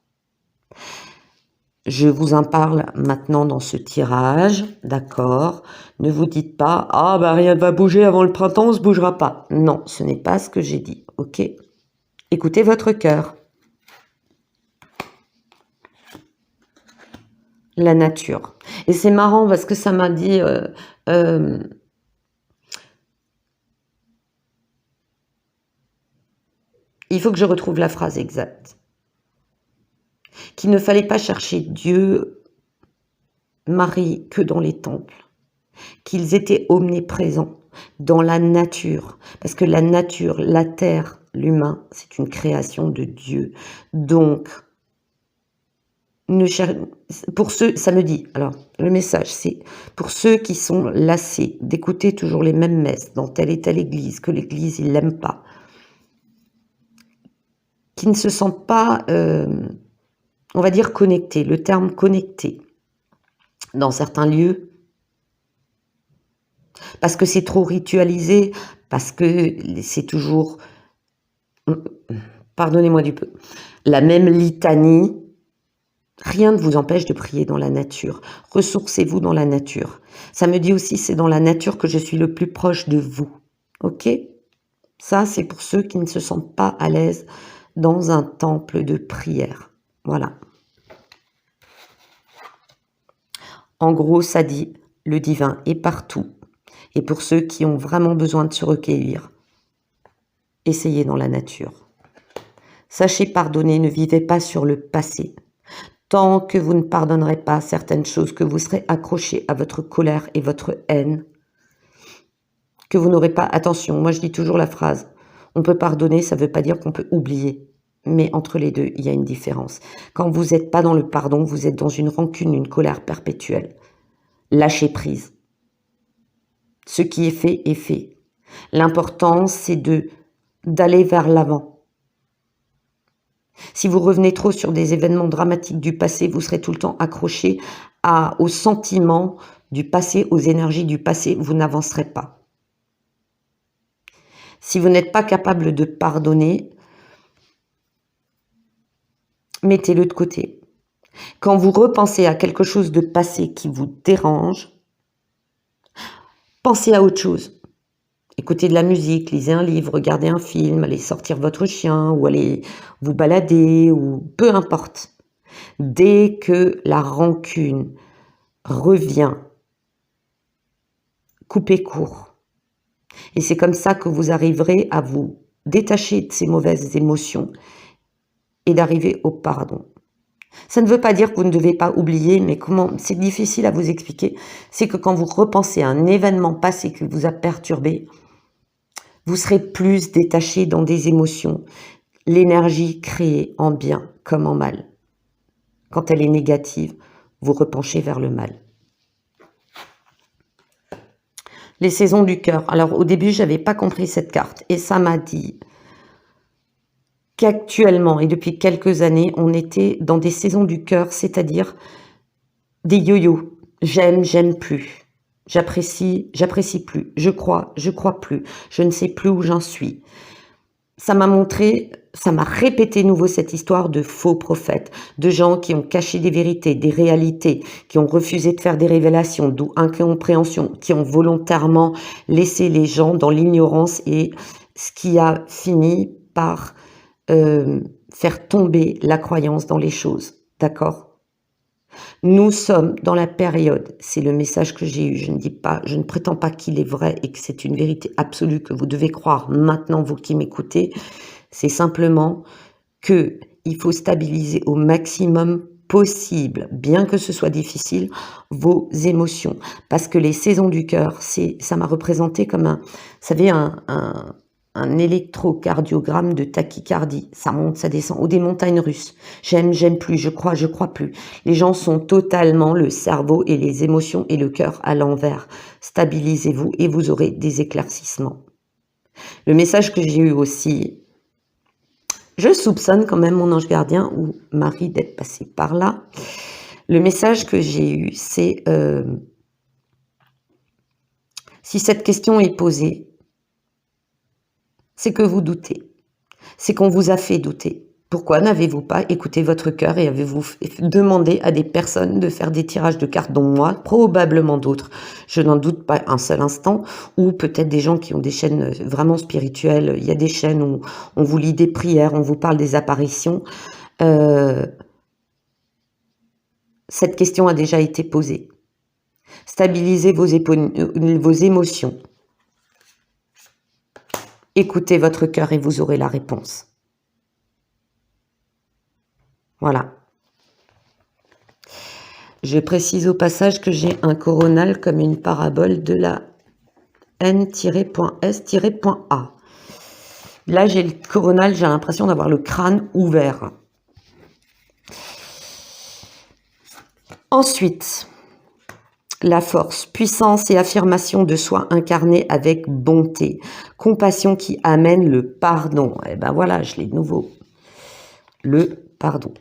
Je vous en parle maintenant dans ce tirage, d'accord? Ne vous dites pas, ah bah rien ne va bouger avant le printemps, on ne se bougera pas. Non, ce n'est pas ce que j'ai dit, ok? Écoutez votre cœur. La nature. Et c'est marrant parce que ça m'a dit... il faut que je retrouve la phrase exacte. Qu'il ne fallait pas chercher Dieu, Marie, que dans les temples. Qu'ils étaient omniprésents dans la nature. Parce que la nature, la terre, l'humain, c'est une création de Dieu. Donc, pour ceux, ça me dit, alors le message c'est, pour ceux qui sont lassés d'écouter toujours les mêmes messes dans telle et telle église, que l'église ils l'aiment pas, qui ne se sentent pas, on va dire connectés, le terme connecté, dans certains lieux, parce que c'est trop ritualisé, parce que c'est toujours, pardonnez-moi du peu, la même litanie. Rien ne vous empêche de prier dans la nature. Ressourcez-vous dans la nature. Ça me dit aussi, c'est dans la nature que je suis le plus proche de vous. Ok? Ça, c'est pour ceux qui ne se sentent pas à l'aise dans un temple de prière. Voilà. En gros, ça dit, le divin est partout. Et pour ceux qui ont vraiment besoin de se recueillir, essayez dans la nature. Sachez pardonner, ne vivez pas sur le passé. Tant que vous ne pardonnerez pas certaines choses, que vous serez accroché à votre colère et votre haine, que vous n'aurez pas... Attention, moi je dis toujours la phrase, on peut pardonner, ça ne veut pas dire qu'on peut oublier. Mais entre les deux, il y a une différence. Quand vous n'êtes pas dans le pardon, vous êtes dans une rancune, une colère perpétuelle. Lâchez prise. Ce qui est fait est fait. L'important, c'est d'aller vers l'avant. Si vous revenez trop sur des événements dramatiques du passé, vous serez tout le temps accroché aux sentiments du passé, aux énergies du passé, vous n'avancerez pas. Si vous n'êtes pas capable de pardonner, mettez-le de côté. Quand vous repensez à quelque chose de passé qui vous dérange, pensez à autre chose. Écoutez de la musique, lisez un livre, regardez un film, allez sortir votre chien ou allez vous balader ou peu importe. Dès que la rancune revient, coupez court. Et c'est comme ça que vous arriverez à vous détacher de ces mauvaises émotions et d'arriver au pardon. Ça ne veut pas dire que vous ne devez pas oublier, mais comment c'est difficile à vous expliquer. C'est que quand vous repensez à un événement passé qui vous a perturbé, vous serez plus détaché dans des émotions. L'énergie créée en bien comme en mal. Quand elle est négative, vous repenchez vers le mal. Les saisons du cœur. Alors au début, je n'avais pas compris cette carte. Et ça m'a dit qu'actuellement, et depuis quelques années, on était dans des saisons du cœur, c'est-à-dire des yo-yo. J'aime, j'aime plus. J'apprécie, j'apprécie plus. Je crois plus. Je ne sais plus où j'en suis. Ça m'a montré, ça m'a répété nouveau cette histoire de faux prophètes, de gens qui ont caché des vérités, des réalités, qui ont refusé de faire des révélations, d'où incompréhension, qui ont volontairement laissé les gens dans l'ignorance et ce qui a fini par faire tomber la croyance dans les choses, d'accord? Nous sommes dans la période, c'est le message que j'ai eu, je ne prétends pas qu'il est vrai et que c'est une vérité absolue que vous devez croire maintenant, vous qui m'écoutez, c'est simplement que il faut stabiliser au maximum possible, bien que ce soit difficile, vos émotions. Parce que les saisons du cœur, ça m'a représenté comme vous savez, un électrocardiogramme de tachycardie. Ça monte, ça descend, ou des montagnes russes. J'aime plus, je crois plus. Les gens sont totalement le cerveau et les émotions et le cœur à l'envers. Stabilisez-vous et vous aurez des éclaircissements. Le message que j'ai eu aussi, je soupçonne quand même mon ange gardien ou Marie d'être passé par là. Le message que j'ai eu, c'est si cette question est posée, c'est que vous doutez. C'est qu'on vous a fait douter. Pourquoi n'avez-vous pas écouté votre cœur et avez-vous demandé à des personnes de faire des tirages de cartes, dont moi, probablement d'autres, je n'en doute pas un seul instant, ou peut-être des gens qui ont des chaînes vraiment spirituelles. Il y a des chaînes où on vous lit des prières, on vous parle des apparitions. Cette question a déjà été posée. Stabilisez vos émotions. Écoutez votre cœur et vous aurez la réponse. Voilà. Je précise au passage que j'ai un coronal comme une parabole de la N-S-A. Là, j'ai le coronal, j'ai l'impression d'avoir le crâne ouvert. Ensuite, la force, puissance et affirmation de soi incarnée avec bonté, compassion qui amène le pardon. Et ben voilà, je l'ai de nouveau. Le pardon.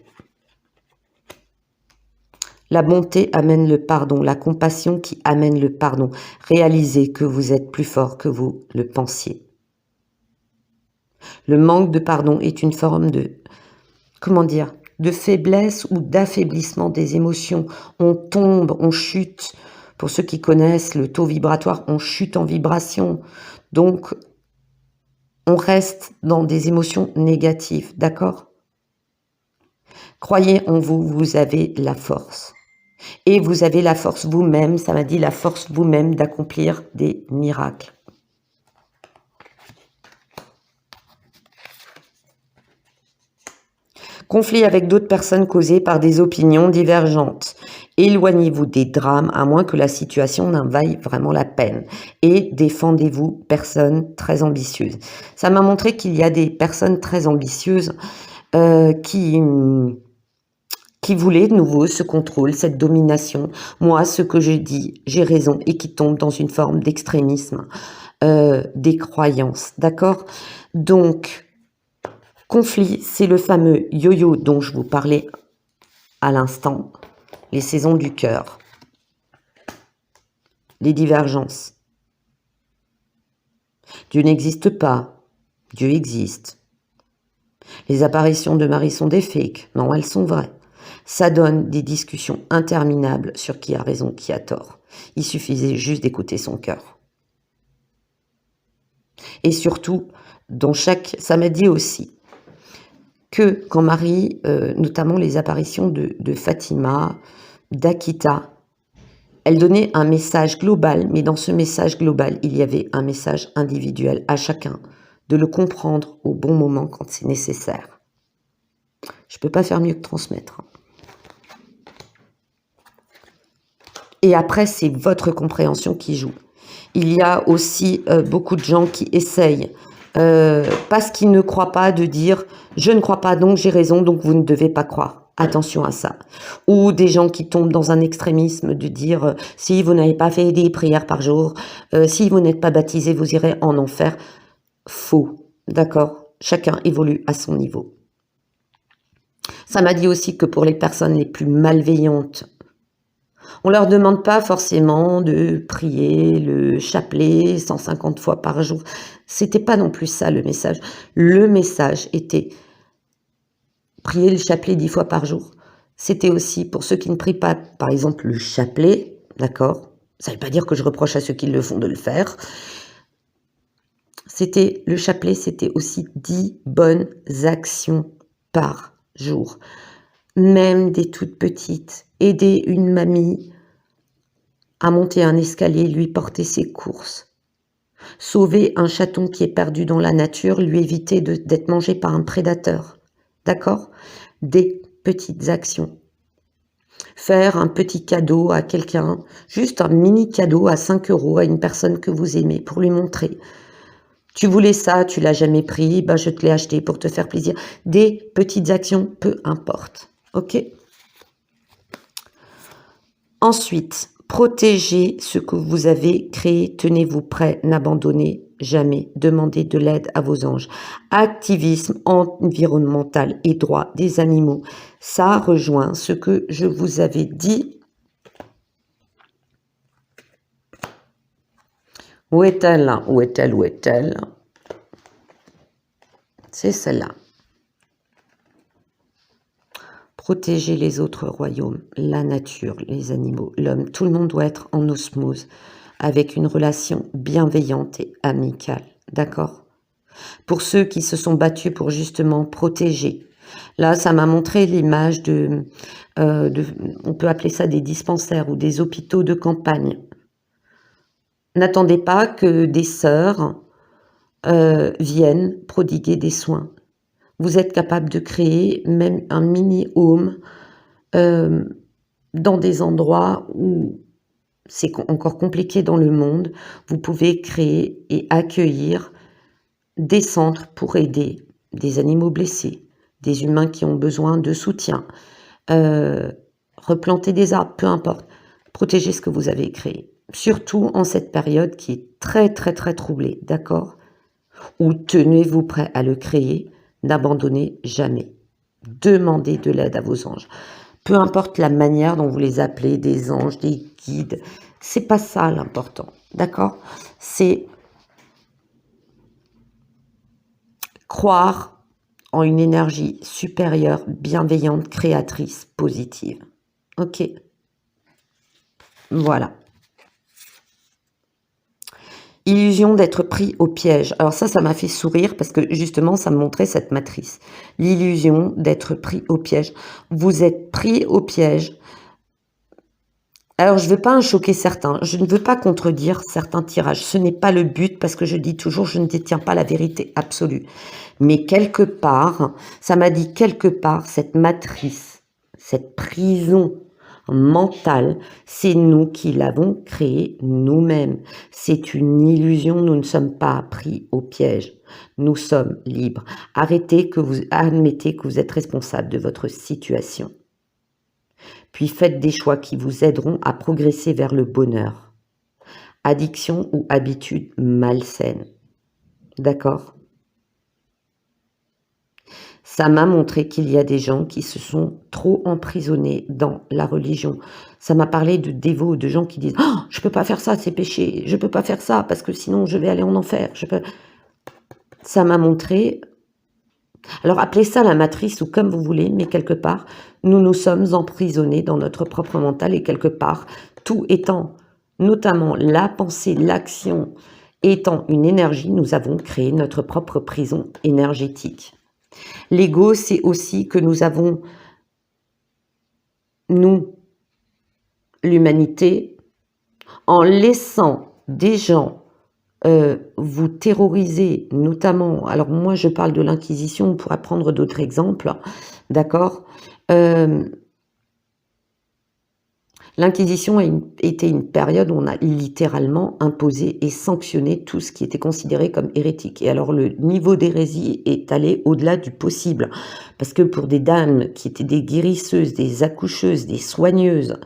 La bonté amène le pardon, la compassion qui amène le pardon. Réalisez que vous êtes plus fort que vous le pensiez. Le manque de pardon est une forme de, de faiblesse ou d'affaiblissement des émotions. On tombe, on chute. Pour ceux qui connaissent le taux vibratoire, on chute en vibration. Donc, on reste dans des émotions négatives, d'accord? Croyez en vous, vous avez la force. Et vous avez la force vous-même, ça m'a dit la force vous-même d'accomplir des miracles. Conflit avec d'autres personnes causées par des opinions divergentes. Éloignez-vous des drames à moins que la situation n'en vaille vraiment la peine. Et défendez-vous, personnes très ambitieuses. Ça m'a montré qu'il y a des personnes très ambitieuses qui voulaient de nouveau ce contrôle, cette domination. Moi, ce que je dis, j'ai raison, et qui tombent dans une forme d'extrémisme, des croyances, d'accord? Donc, conflit, c'est le fameux yo-yo dont je vous parlais à l'instant, les saisons du cœur, les divergences. Dieu n'existe pas, Dieu existe. Les apparitions de Marie sont des fakes, non, elles sont vraies. Ça donne des discussions interminables sur qui a raison, qui a tort. Il suffisait juste d'écouter son cœur. Et surtout, ça m'a dit aussi que quand Marie, notamment les apparitions de Fatima, d'Akita, elle donnait un message global, mais dans ce message global, il y avait un message individuel à chacun, de le comprendre au bon moment quand c'est nécessaire. Je ne peux pas faire mieux que transmettre. Et après, c'est votre compréhension qui joue. Il y a aussi beaucoup de gens qui essayent, parce qu'ils ne croient pas, de dire « je ne crois pas, donc j'ai raison, donc vous ne devez pas croire ». Attention à ça. Ou des gens qui tombent dans un extrémisme de dire « si vous n'avez pas fait des prières par jour, si vous n'êtes pas baptisé, vous irez en enfer ». Faux, d'accord? Chacun évolue à son niveau. Ça m'a dit aussi que pour les personnes les plus malveillantes, on ne leur demande pas forcément de prier le chapelet 150 fois par jour. C'était pas non plus ça le message. Le message était prier le chapelet 10 fois par jour. C'était aussi pour ceux qui ne prient pas, par exemple, le chapelet, d'accord? Ça ne veut pas dire que je reproche à ceux qui le font de le faire. Le chapelet, c'était aussi 10 bonnes actions par jour. Même des toutes petites. Aider une mamie à monter un escalier, lui porter ses courses. Sauver un chaton qui est perdu dans la nature, lui éviter d'être mangé par un prédateur. D'accord? Des petites actions. Faire un petit cadeau à quelqu'un, juste un mini cadeau à 5 € à une personne que vous aimez pour lui montrer. Tu voulais ça, tu l'as jamais pris, ben je te l'ai acheté pour te faire plaisir. Des petites actions, peu importe. Ok? Ensuite, protégez ce que vous avez créé. Tenez-vous prêt, n'abandonnez jamais. Demandez de l'aide à vos anges. Activisme environnemental et droit des animaux. Ça rejoint ce que je vous avais dit. Où est-elle? Où est-elle? Où est-elle? C'est celle-là. Protéger les autres royaumes, la nature, les animaux, l'homme. Tout le monde doit être en osmose, avec une relation bienveillante et amicale. D'accord? Pour ceux qui se sont battus pour justement protéger. Là, ça m'a montré l'image on peut appeler ça des dispensaires ou des hôpitaux de campagne. N'attendez pas que des sœurs viennent prodiguer des soins. Vous êtes capable de créer même un mini-home dans des endroits où c'est encore compliqué dans le monde. Vous pouvez créer et accueillir des centres pour aider des animaux blessés, des humains qui ont besoin de soutien, replanter des arbres, peu importe. Protégez ce que vous avez créé. Surtout en cette période qui est très très très troublée, d'accord? Ou tenez-vous prêt à le créer. N'abandonnez jamais. Demandez de l'aide à vos anges. Peu importe la manière dont vous les appelez, des anges, des guides, c'est pas ça l'important, d'accord? C'est croire en une énergie supérieure, bienveillante, créatrice, positive. Ok? Voilà. Illusion d'être pris au piège. Alors ça m'a fait sourire parce que justement, ça me montrait cette matrice. L'illusion d'être pris au piège. Vous êtes pris au piège. Alors, je ne veux pas en choquer certains. Je ne veux pas contredire certains tirages. Ce n'est pas le but parce que je dis toujours, je ne détiens pas la vérité absolue. Mais quelque part, ça m'a dit quelque part, cette matrice, cette prison mentale, c'est nous qui l'avons créée nous-mêmes. C'est une illusion, nous ne sommes pas pris au piège. Nous sommes libres. Admettez que vous êtes responsable de votre situation. Puis faites des choix qui vous aideront à progresser vers le bonheur. Addiction ou habitude malsaine. D'accord? Ça m'a montré qu'il y a des gens qui se sont trop emprisonnés dans la religion. Ça m'a parlé de dévots, de gens qui disent « Oh, je ne peux pas faire ça, c'est péché. Je ne peux pas faire ça parce que sinon je vais aller en enfer. » Ça m'a montré... Alors appelez ça la matrice ou comme vous voulez, mais quelque part, nous nous sommes emprisonnés dans notre propre mental et quelque part, tout étant, notamment la pensée, l'action, étant une énergie, nous avons créé notre propre prison énergétique. L'ego, c'est aussi que nous avons, nous, l'humanité, en laissant des gens vous terroriser, notamment, alors moi je parle de l'Inquisition, on pourra prendre d'autres exemples, d'accord? L'Inquisition a été une période où on a littéralement imposé et sanctionné tout ce qui était considéré comme hérétique. Et alors le niveau d'hérésie est allé au-delà du possible. Parce que pour des dames qui étaient des guérisseuses, des accoucheuses, des soigneuses,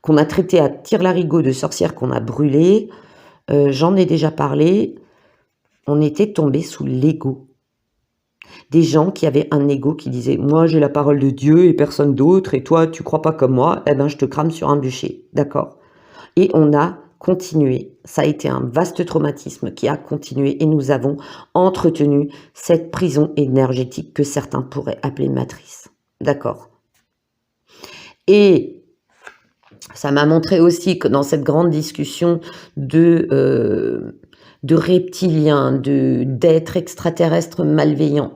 qu'on a traitées à tire-larigot de sorcières qu'on a brûlées, j'en ai déjà parlé, on était tombé sous l'ego. Des gens qui avaient un ego qui disaient « Moi, j'ai la parole de Dieu et personne d'autre, et toi, tu crois pas comme moi, eh ben, je te crame sur un bûcher. » D'accord? Et on a continué. Ça a été un vaste traumatisme qui a continué et nous avons entretenu cette prison énergétique que certains pourraient appeler matrice. D'accord? Et ça m'a montré aussi que dans cette grande discussion de reptiliens, d'êtres extraterrestres malveillants,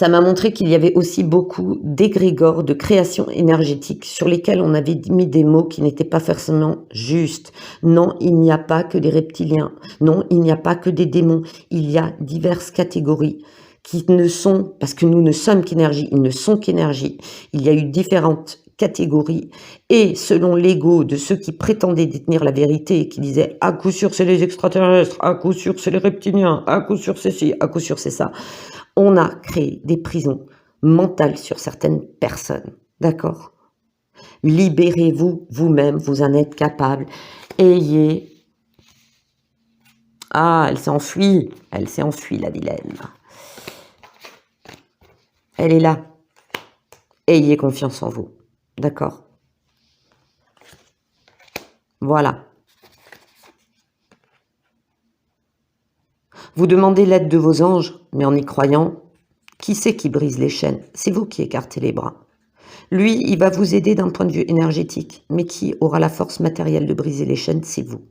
Ça m'a montré qu'il y avait aussi beaucoup d'égrégores de création énergétique sur lesquels on avait mis des mots qui n'étaient pas forcément justes. Non, il n'y a pas que des reptiliens. Non, il n'y a pas que des démons. Il y a diverses catégories qui ne sont, parce que nous ne sommes qu'énergie, ils ne sont qu'énergie. Il y a eu différentes catégories et selon l'ego de ceux qui prétendaient détenir la vérité et qui disaient à coup sûr c'est les extraterrestres, à coup sûr c'est les reptiliens, à coup sûr c'est ci, à coup sûr c'est ça, on a créé des prisons mentales sur certaines personnes, d'accord? Libérez-vous vous-même, vous en êtes capable. Ayez... Ah, elle s'est enfuie la vilaine. Elle est là. Ayez confiance en vous, d'accord? Voilà. Vous demandez l'aide de vos anges, mais en y croyant, qui c'est qui brise les chaînes? C'est vous qui écartez les bras. Lui, il va vous aider d'un point de vue énergétique, mais qui aura la force matérielle de briser les chaînes, c'est vous.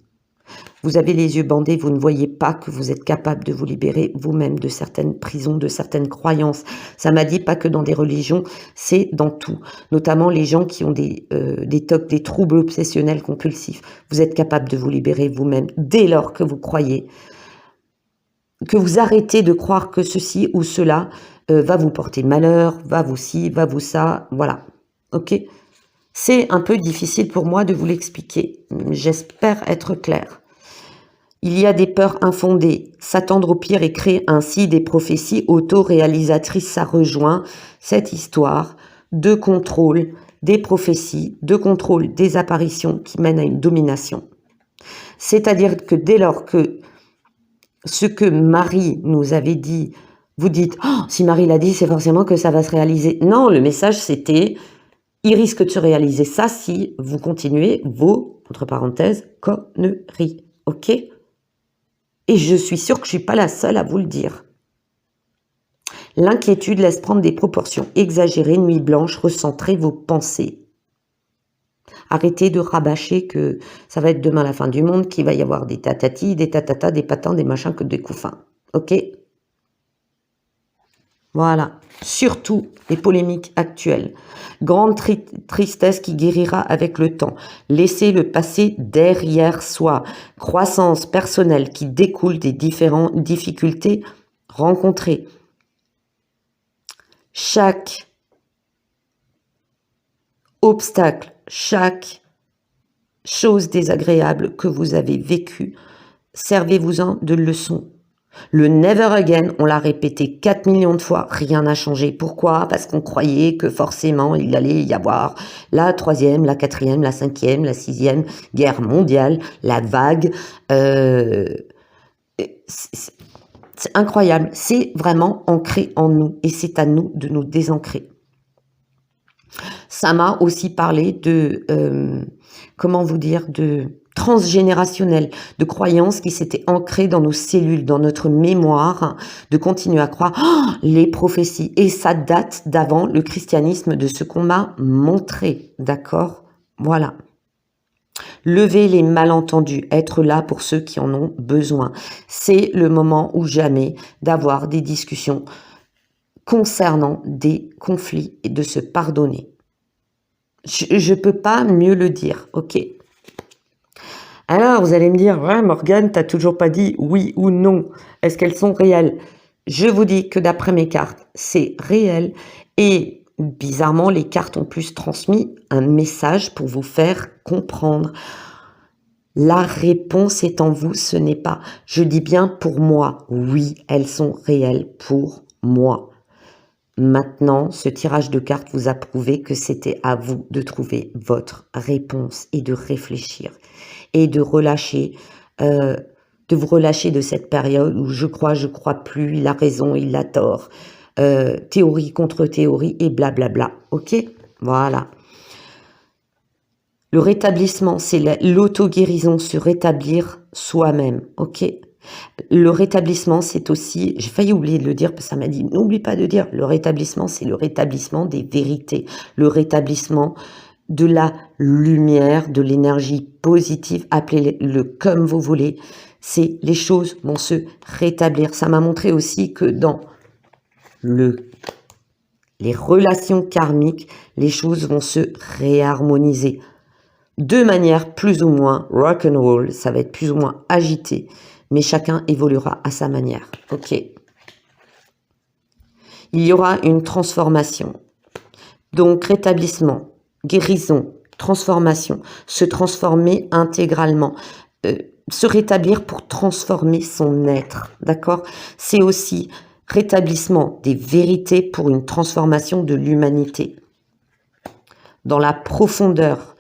Vous avez les yeux bandés, vous ne voyez pas que vous êtes capable de vous libérer vous-même de certaines prisons, de certaines croyances. Ça m'a dit pas que dans des religions, c'est dans tout. Notamment les gens qui ont des TOC, des troubles obsessionnels compulsifs. Vous êtes capable de vous libérer vous-même dès lors que vous croyez, que vous arrêtez de croire que ceci ou cela va vous porter malheur, va vous ci, va vous ça, voilà. Ok? C'est un peu difficile pour moi de vous l'expliquer. J'espère être claire. Il y a des peurs infondées, s'attendre au pire et créer ainsi des prophéties auto-réalisatrices. Ça rejoint cette histoire de contrôle des prophéties, de contrôle des apparitions qui mènent à une domination. C'est-à-dire que dès lors que ce que Marie nous avait dit, vous dites oh, « si Marie l'a dit, c'est forcément que ça va se réaliser ». Non, le message c'était « il risque de se réaliser ça si vous continuez vos, entre parenthèses, conneries ». Ok ? Et je suis sûre que je ne suis pas la seule à vous le dire. L'inquiétude laisse prendre des proportions exagérées, nuit blanche, recentrez vos pensées. Arrêtez de rabâcher que ça va être demain la fin du monde, qu'il va y avoir des tatatis, des tatatas, des patins, des machins, que des couffins. Ok? Voilà. Surtout les polémiques actuelles. Grande tristesse qui guérira avec le temps. Laissez le passé derrière soi. Croissance personnelle qui découle des différentes difficultés rencontrées. Chaque obstacle, chaque chose désagréable que vous avez vécue, servez-vous-en de leçon. Le never again, on l'a répété 4 millions de fois, rien n'a changé. Pourquoi? Parce qu'on croyait que forcément il allait y avoir la 3e, la 4e, la 5e, la 6e guerre mondiale, la vague. C'est incroyable, c'est vraiment ancré en nous et c'est à nous de nous désancrer. Ça m'a aussi parlé de, comment vous dire, de transgénérationnel, de croyances qui s'étaient ancrées dans nos cellules, dans notre mémoire, de continuer à croire les prophéties. Et ça date d'avant le christianisme, de ce qu'on m'a montré, d'accord? Voilà. Lever les malentendus, être là pour ceux qui en ont besoin. C'est le moment ou jamais d'avoir des discussions concernant des conflits et de se pardonner. Je peux pas mieux le dire, ok? Alors, vous allez me dire, ouais, Morgane, t'as toujours pas dit oui ou non. Est-ce qu'elles sont réelles? Je vous dis que d'après mes cartes, c'est réel. Et bizarrement, les cartes ont plus transmis un message pour vous faire comprendre. La réponse est en vous, ce n'est pas. Je dis bien pour moi. Oui, elles sont réelles pour moi. Maintenant, ce tirage de cartes vous a prouvé que c'était à vous de trouver votre réponse et de réfléchir et de relâcher, de vous relâcher de cette période où je crois plus, il a raison, il a tort, théorie contre théorie et blablabla. Ok? Voilà. Le rétablissement, c'est l'auto-guérison, se rétablir soi-même. Ok? Le rétablissement, c'est aussi, j'ai failli oublier de le dire, parce que ça m'a dit, n'oublie pas de dire, le rétablissement, c'est le rétablissement des vérités, le rétablissement de la lumière, de l'énergie positive, appelez-le comme vous voulez, c'est les choses vont se rétablir. Ça m'a montré aussi que dans le les relations karmiques, les choses vont se réharmoniser. De manière plus ou moins rock'n'roll, ça va être plus ou moins agité, mais chacun évoluera à sa manière. Ok. Il y aura une transformation. Donc, rétablissement, guérison, transformation, se transformer intégralement, se rétablir pour transformer son être, d'accord? C'est aussi rétablissement des vérités pour une transformation de l'humanité. Dans la profondeur,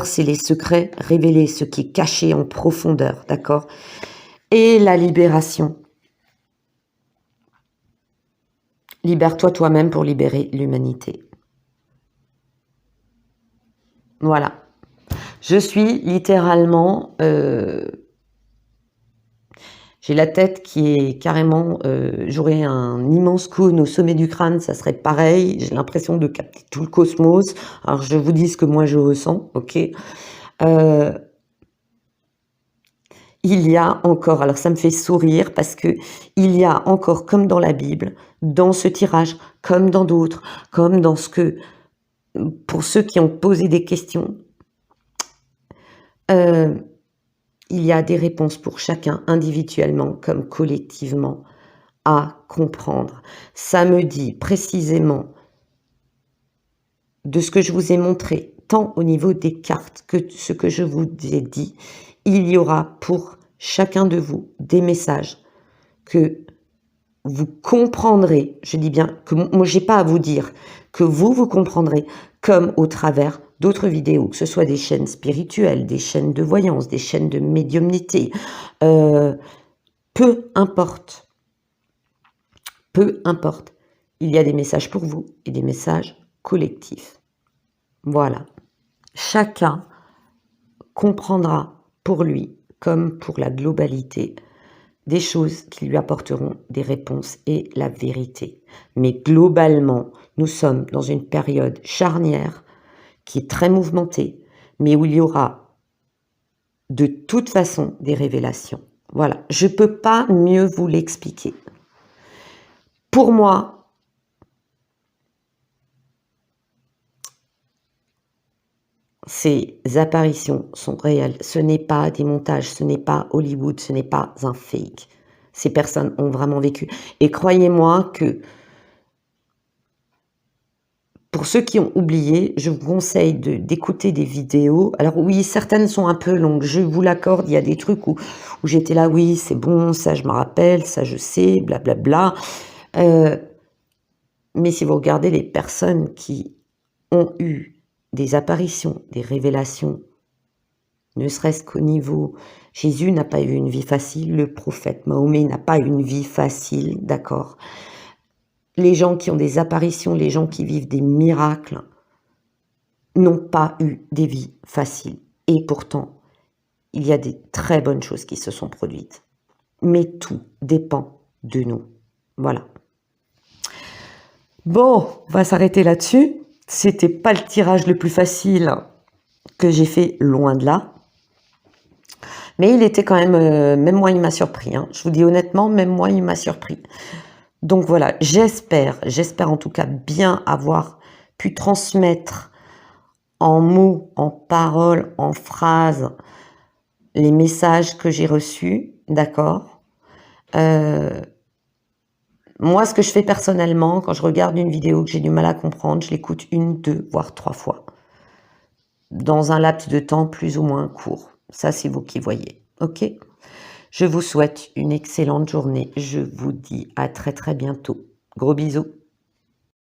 c'est les secrets révélés, ce qui est caché en profondeur, d'accord? Et la libération. Libère-toi toi-même pour libérer l'humanité. Voilà. Je suis littéralement... j'ai la tête qui est carrément... j'aurais un immense cône au sommet du crâne, ça serait pareil. J'ai l'impression de capter tout le cosmos. Alors, je vous dis ce que moi je ressens, ok? Il y a encore, alors ça me fait sourire parce que il y a encore, comme dans la Bible, dans ce tirage, comme dans d'autres, comme dans ce que... Pour ceux qui ont posé des questions, il y a des réponses pour chacun, individuellement comme collectivement, à comprendre. Ça me dit précisément de ce que je vous ai montré, tant au niveau des cartes que ce que je vous ai dit, il y aura pour chacun de vous des messages que vous comprendrez, je dis bien que moi j'ai pas à vous dire, que vous comprendrez comme au travers d'autres vidéos, que ce soit des chaînes spirituelles, des chaînes de voyance, des chaînes de médiumnité, peu importe, il y a des messages pour vous et des messages collectifs. Voilà. Chacun comprendra pour lui, comme pour la globalité, des choses qui lui apporteront des réponses et la vérité. Mais globalement, nous sommes dans une période charnière qui est très mouvementée, mais où il y aura de toute façon des révélations. Voilà, je ne peux pas mieux vous l'expliquer. Pour moi, ces apparitions sont réelles. Ce n'est pas des montages, ce n'est pas Hollywood, ce n'est pas un fake. Ces personnes ont vraiment vécu. Et croyez-moi que pour ceux qui ont oublié, je vous conseille d'écouter des vidéos. Alors oui, certaines sont un peu longues, je vous l'accorde, il y a des trucs où j'étais là, oui, c'est bon, ça je me rappelle, ça je sais, blablabla. Mais si vous regardez les personnes qui ont eu des apparitions, des révélations, ne serait-ce qu'au niveau... Jésus n'a pas eu une vie facile, le prophète Mahomet n'a pas eu une vie facile, d'accord? Les gens qui ont des apparitions, les gens qui vivent des miracles, n'ont pas eu des vies faciles. Et pourtant, il y a des très bonnes choses qui se sont produites. Mais tout dépend de nous. Voilà. Bon, on va s'arrêter là-dessus. C'était pas le tirage le plus facile que j'ai fait, loin de là. Mais il était quand même moi il m'a surpris. Hein. Je vous dis honnêtement, même moi il m'a surpris. Donc voilà, j'espère en tout cas bien avoir pu transmettre en mots, en paroles, en phrases, les messages que j'ai reçus, d'accord? Moi, ce que je fais personnellement, quand je regarde une vidéo que j'ai du mal à comprendre, je l'écoute 1, 2, voire 3 fois. Dans un laps de temps plus ou moins court. Ça, c'est vous qui voyez. Ok? Je vous souhaite une excellente journée. Je vous dis à très très bientôt. Gros bisous.